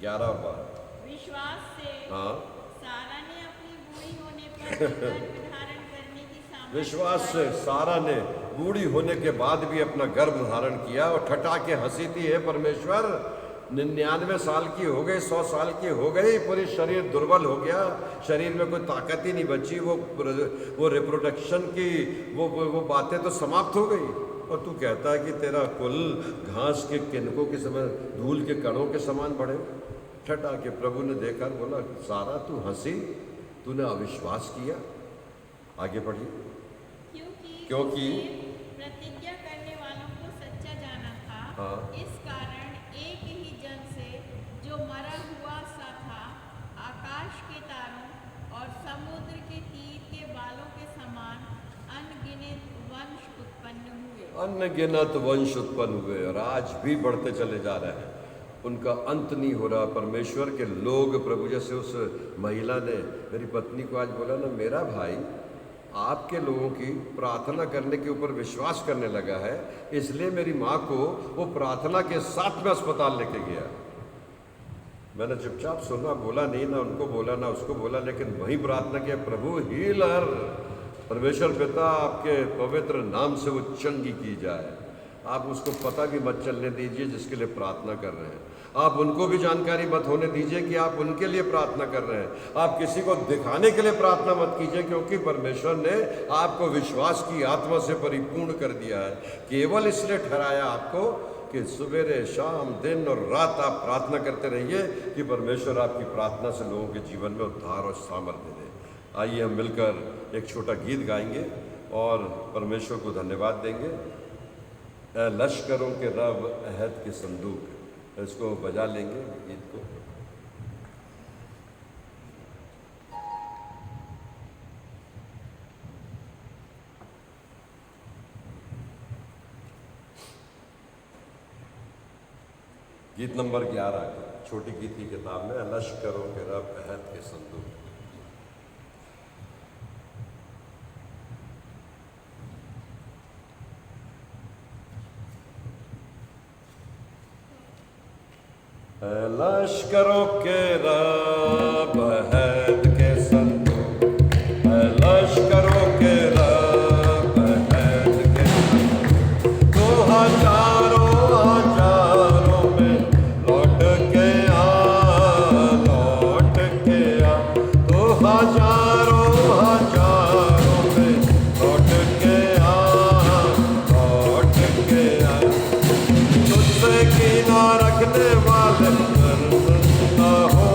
11 और 12। विश्वास से हाँ, सारा ने अपनी बूढ़ी होने पर गर्भ धारण करने की सामर्थ्य विश्वास से सारा ने बूढ़ी होने के बाद भी अपना गर्भ धारण किया और ठटा के हंसी थी, हे परमेश्वर 99 साल की हो गई, 100 साल की हो गई, पूरी शरीर दुर्बल हो गया, शरीर में कोई ताकत ही नहीं बची, वो रिप्रोडक्शन की वो बातें तो समाप्त हो गई, और तू कहता है कि तेरा कुल घास के किनकों के समान, धूल के कणों के समान बढ़े। ठटा के प्रभु ने देखा, बोला सारा तू हंसी, तूने अविश्वास किया। आगे पढ़िए। क्योंकि उसने प्रतिज्ञा करने वालों को सच्चा जाना था। हाँ। इस कारण एक ही जन से जो मरा हुआ सा था, आकाश के तारों और समुद्र के तीर के बालों के समान अनगिनत वंश उत्पन्न हुए। अनगिनत वंश उत्पन्न हुए और आज भी बढ़ते चले जा रहे हैं, उनका अंत नहीं हो रहा। परमेश्वर के लोग प्रभु, जैसे उस महिला ने मेरी पत्नी को आज बोला ना, मेरा भाई आपके लोगों की प्रार्थना करने के ऊपर विश्वास करने लगा है, इसलिए मेरी माँ को वो प्रार्थना के साथ में अस्पताल लेके गया। मैंने चुपचाप सुना, बोला नहीं, ना उनको बोला ना उसको बोला, लेकिन वही प्रार्थना किया, प्रभु हीलर, परमेश्वर पिता आपके पवित्र नाम से वो चंगी की जाए। आप उसको पता भी मत चलने दीजिए जिसके लिए प्रार्थना कर रहे हैं, आप उनको भी जानकारी मत होने दीजिए कि आप उनके लिए प्रार्थना कर रहे हैं, आप किसी को दिखाने के लिए प्रार्थना मत कीजिए, क्योंकि परमेश्वर ने आपको विश्वास की आत्मा से परिपूर्ण कर दिया है। केवल इसलिए ठहराया आपको कि सवेरे शाम दिन और रात आप प्रार्थना करते रहिए कि परमेश्वर आपकी प्रार्थना से लोगों के जीवन में उद्धार और सामर्थ्य दे। आइए हम मिलकर एक छोटा गीत गाएंगे और परमेश्वर को धन्यवाद देंगे। लश्करों के रब अहद के संदूक, इसको बजा लेंगे गीत को। गीत नंबर 11, छोटी गीत की किताब में, लश्करों के रब अहद के संदूक। लश्करों के रब अहद के संदूक, लश्करों के रब अहद के संदूक, तो हजारों हजारों में लौट के आ, तो हजारों हजारों में लौट के आ, तुझसे कीना रखने वाले गंदा हो,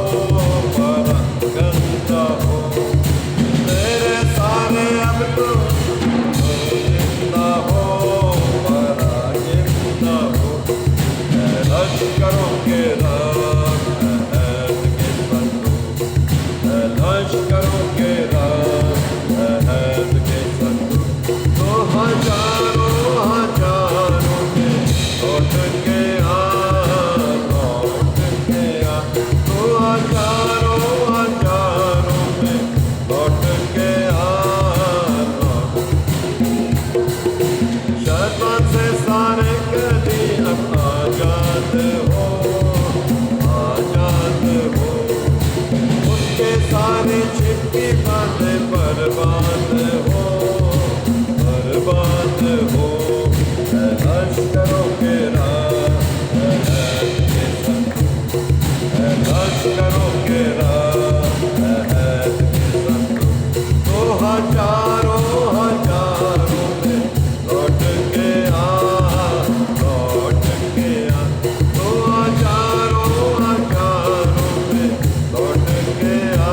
बड़ा गंदा हो, तेरे सारे अब तो जिंदा हो, बड़ा जिंदा हो। लश्करों के रब अहद के संदूक, लश्करों के रब अहद के संदूक, तो हजारों हजारों में लौट के आ, तो हजारों हजारों में लौट के आ। शैतान से सारे कैदी अब आजाद हो, आजाद हो, उसके सारी छिपी बातें बर्बाद हो, बर्बाद हो। लश्करों के रब अहद के संदूक, लश्करों के रब अहद के संदूक, तो हजारों हजारों में लौट के आ, लौट के आ, तो हजारों हजारों में लौट के आ।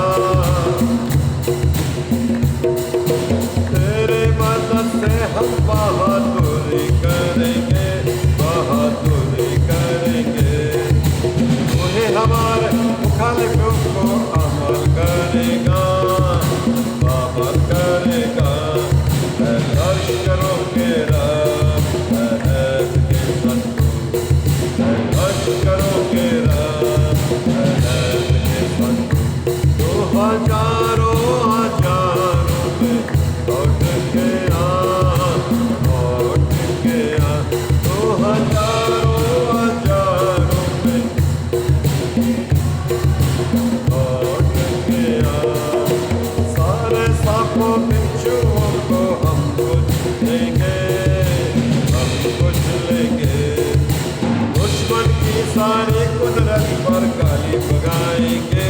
तुम्हारी कुदरत पर गाली बगाएंगे,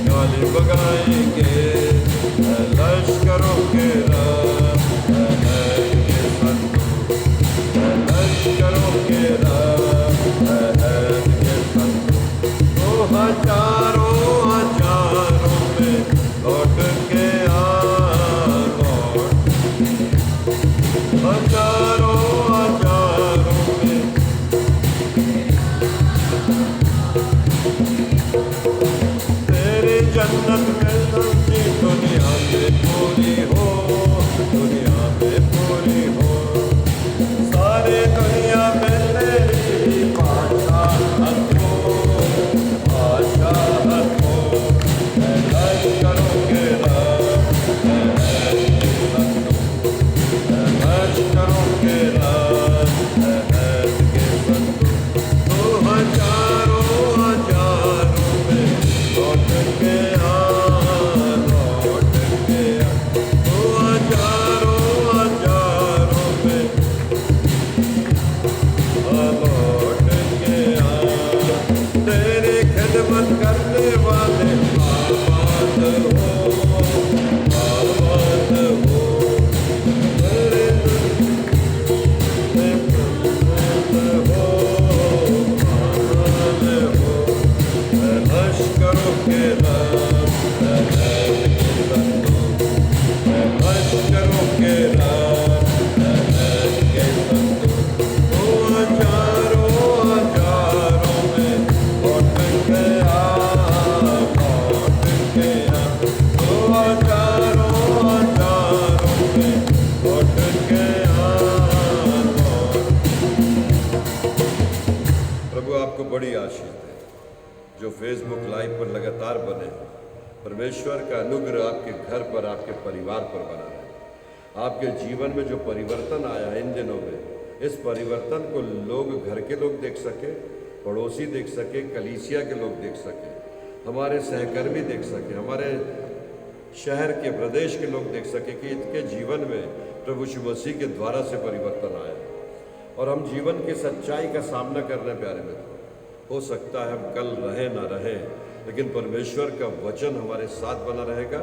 गाली बगाएंगे। लश्करों के रब है ये संतोष, लश्करों के रब है ये संतोष। तो हजारों हजारों में लौट के आ, लौट हजारों हजारों में। तेरी जन्नत में नफसी दुनिया में पूरी हो, दुनिया में पूरी हो। सारे दुनिया में तेरी बादशाहत हो, बादशाहत हो। लश्करों के रब है ये संतोष, लश्करों के रब है ये संतोष। तो हजारों हजारों में लौट के आ, लौट के आ। तो हजारों हजारों में लौट के आ। तेरी खिदमत करने वाले आबाद हो, आबाद हो। तेरे में प्रसन्न हो, आनंद हो। लश्करों के रब है ये संतोष, लश्करों के रब है ये संतोष। तो हजारों हजारों में लौट के आ, लौट के आ। तो हजारों हजारों में लौट के आ, लौट। प्रभु आपको बड़ी आशीष दे जो फेसबुक लाइव पर लगातार बने हैं। परमेश्वर का अनुग्रह आपके घर पर, आपके परिवार पर बना रहे। आपके जीवन में जो परिवर्तन आया है इन दिनों में, इस परिवर्तन को लोग, घर के लोग देख सके, पड़ोसी देख सके, कलीसिया के लोग देख सके, हमारे सहकर्मी देख सके, हमारे शहर के, प्रदेश के लोग देख सके कि इनके जीवन में प्रभु यीशु मसीह के द्वारा से परिवर्तन आया है। और हम जीवन की सच्चाई का सामना करने प्यारे मित्र। हो सकता है हम कल रहें ना रहें, लेकिन परमेश्वर का वचन हमारे साथ बना रहेगा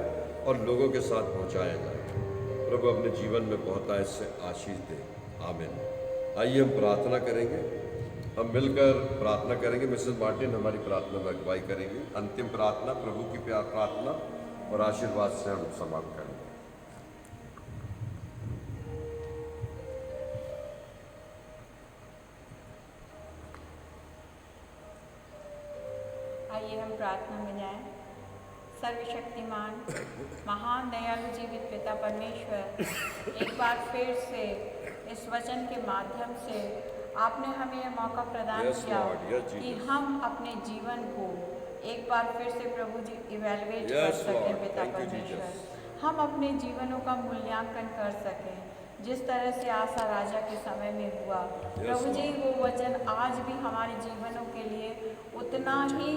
और लोगों के साथ पहुंचाया जाएगा। प्रभु अपने जीवन में बहुत ऐसे आशीष दे। आमीन। आइए हम प्रार्थना करेंगे, हम मिलकर प्रार्थना करेंगे। मिसेस मार्टिन हमारी प्रार्थना में अगुवाई करेंगी। अंतिम प्रार्थना, प्रभु की प्यार प्रार्थना और आशीर्वाद से हम समाप्त करेंगे। आइए हम प्रार्थना में जाएं। सर्वशक्तिमान महान दयालु जीवित पिता परमेश्वर, एक बार फिर से इस वचन के माध्यम से आपने हमें यह मौका प्रदान Yes, किया Lord. Yes, कि Jesus. हम अपने जीवन को एक बार फिर से प्रभु जी इवेलुएट कर Yes, सकें Lord. पिता Thank you, परमेश्वर। Jesus. हम अपने जीवनों का मूल्यांकन कर सकें जिस तरह से आसा राजा के समय में हुआ। प्रभु जी, Lord. वो वचन आज भी हमारे जीवनों के लिए उतना ही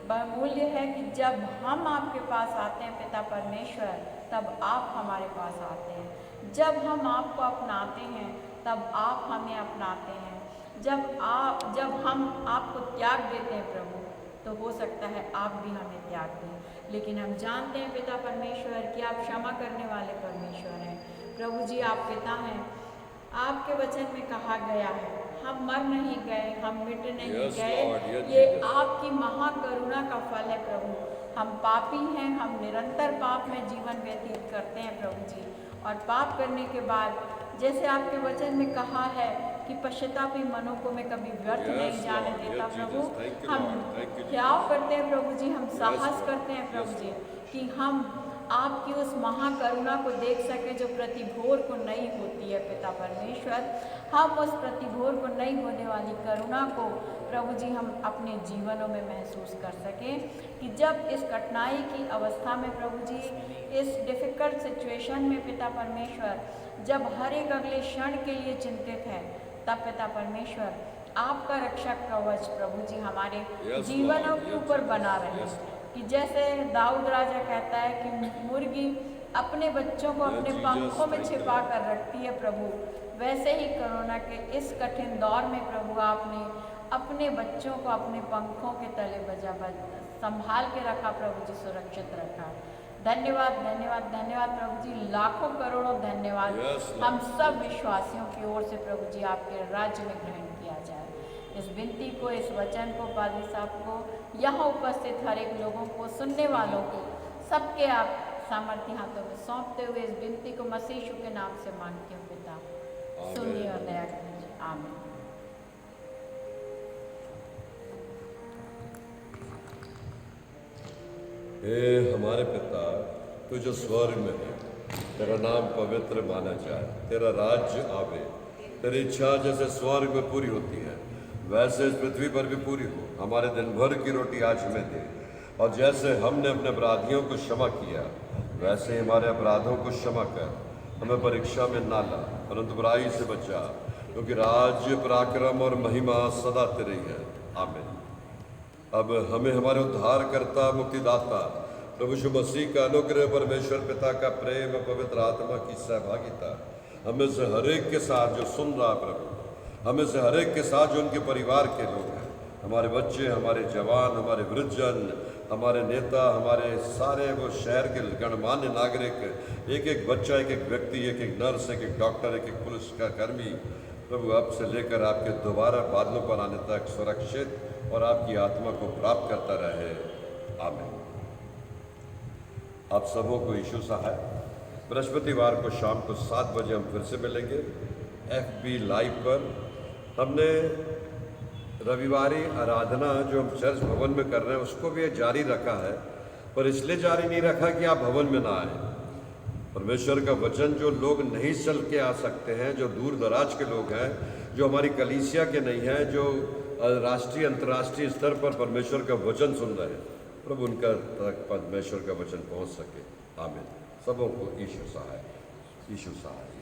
बहुमूल्य है कि जब हम आपके पास आते हैं पिता परमेश्वर, तब आप हमारे पास आते हैं। जब हम आपको अपनाते हैं तब आप हमें अपनाते हैं। जब हम आपको त्याग देते हैं प्रभु, तो हो सकता है आप भी हमें त्याग दें। लेकिन हम जानते हैं पिता परमेश्वर कि आप क्षमा करने वाले परमेश्वर हैं। प्रभु जी, आप पिता हैं। आपके वचन में कहा गया है, हम मर नहीं गए, हम मिट नहीं Yes, गए। Lord. Yes, ये Jesus. आपकी महाकरुणा का फल है प्रभु। हम पापी हैं, हम निरंतर पाप में जीवन व्यतीत करते हैं प्रभु जी। और पाप करने के बाद जैसे आपके वचन में कहा है कि पश्चातापी मनों को मैं कभी व्यर्थ Yes, नहीं जाने Lord. देता Yes, Prabhu. Jesus. Thank you, हम Lord. Thank you, त्याग Jesus. करते हैं प्रभु जी, हम साहस Lord. करते हैं प्रभु Yes, जी Lord. कि हम आपकी उस महाकरुणा को देख सके जो प्रतिभोर को नहीं होती है पिता परमेश्वर। हम उस प्रतिभोर को नहीं होने वाली करुणा को प्रभु जी हम अपने जीवनों में महसूस कर सकें कि जब इस कठिनाई की अवस्था में प्रभु जी, इस डिफ़िकल्ट सिचुएशन में पिता परमेश्वर, जब हर एक अगले क्षण के लिए चिंतित है, तब पिता परमेश्वर आपका रक्षक कवच प्रभु जी हमारे Yes, जीवनों Lord. के Yes, ऊपर Jesus. बना रहे। Yes, Lord. कि जैसे दाऊद राजा कहता है कि मुर्गी अपने बच्चों को Yes, अपने Jesus. पंखों में Thank you, छिपा Lord. कर रखती है प्रभु, वैसे ही कोरोना के इस कठिन दौर में प्रभु आपने अपने बच्चों को अपने पंखों के तले संभाल के रखा प्रभु जी, सुरक्षित रखा। धन्यवाद धन्यवाद धन्यवाद प्रभु जी, लाखों करोड़ों धन्यवाद। Yes, Lord. हम सब विश्वासियों की ओर से प्रभु जी आपके राज्य में ग्रहण किया जाए। इस विनती को, इस वचन को पादरी साहब को, यहाँ उपस्थित हर एक लोगों को, सुनने वालों को, सबके आप सामर्थ्य हाथों में सौंपते हुए इस विनती को मसीह यीशु के नाम से मांगते हो पिता, सुनिए और दया कीजिए। आमीन। हे हमारे पिता, तू जो स्वर्ग में है, तेरा नाम पवित्र माना जाए, तेरा राज्य आवे, तेरी इच्छा जैसे स्वर्ग में पूरी होती है वैसे इस पृथ्वी पर भी पूरी हो। हमारे दिन भर की रोटी आज हमें दे, और जैसे हमने अपने अपराधियों को क्षमा किया वैसे ही हमारे अपराधों को क्षमा कर। हमें परीक्षा में ना ला, परंतु बुराई से बचा, क्योंकि राज्य, पराक्रम और महिमा सदा तेरी है। आमीन। अब हमें हमारे उद्धारकर्ता, मुक्तिदाता प्रभु यीशु मसीह का अनुग्रह, परमेश्वर पिता का प्रेम, पवित्र आत्मा की सहभागिता हमें से हर एक के साथ जो सुन रहा प्रभु, हमें से हर एक के साथ जो उनके परिवार के लोग हैं, हमारे बच्चे, हमारे जवान, हमारे वृद्धजन, हमारे नेता, हमारे सारे वो शहर के गणमान्य नागरिक, एक एक बच्चा, एक एक व्यक्ति, एक एक नर्स, एक एक डॉक्टर, एक एक पुलिस का कर्मी प्रभु अब से लेकर आपके दोबारा बादलों पर आने तक सुरक्षित और आपकी आत्मा को प्राप्त करता रहे। आमीन। आप सबों को यीशु सहाय। बृहस्पतिवार को शाम को 7 बजे हम फिर से मिलेंगे FB लाइव पर। हमने रविवारी आराधना जो हम चर्च भवन में कर रहे हैं उसको भी जारी रखा है, पर इसलिए जारी नहीं रखा कि आप भवन में ना आए। परमेश्वर का वचन जो लोग नहीं चल के आ सकते हैं, जो दूर दराज के लोग हैं, जो हमारी कलीसिया के नहीं हैं, जो राष्ट्रीय अंतर्राष्ट्रीय स्तर पर परमेश्वर का वचन सुन रहे हैं, प्रभु उनका तक परमेश्वर का वचन पहुंच सके। आमीन। सबों को यीशु सहाय, यीशु सहाय।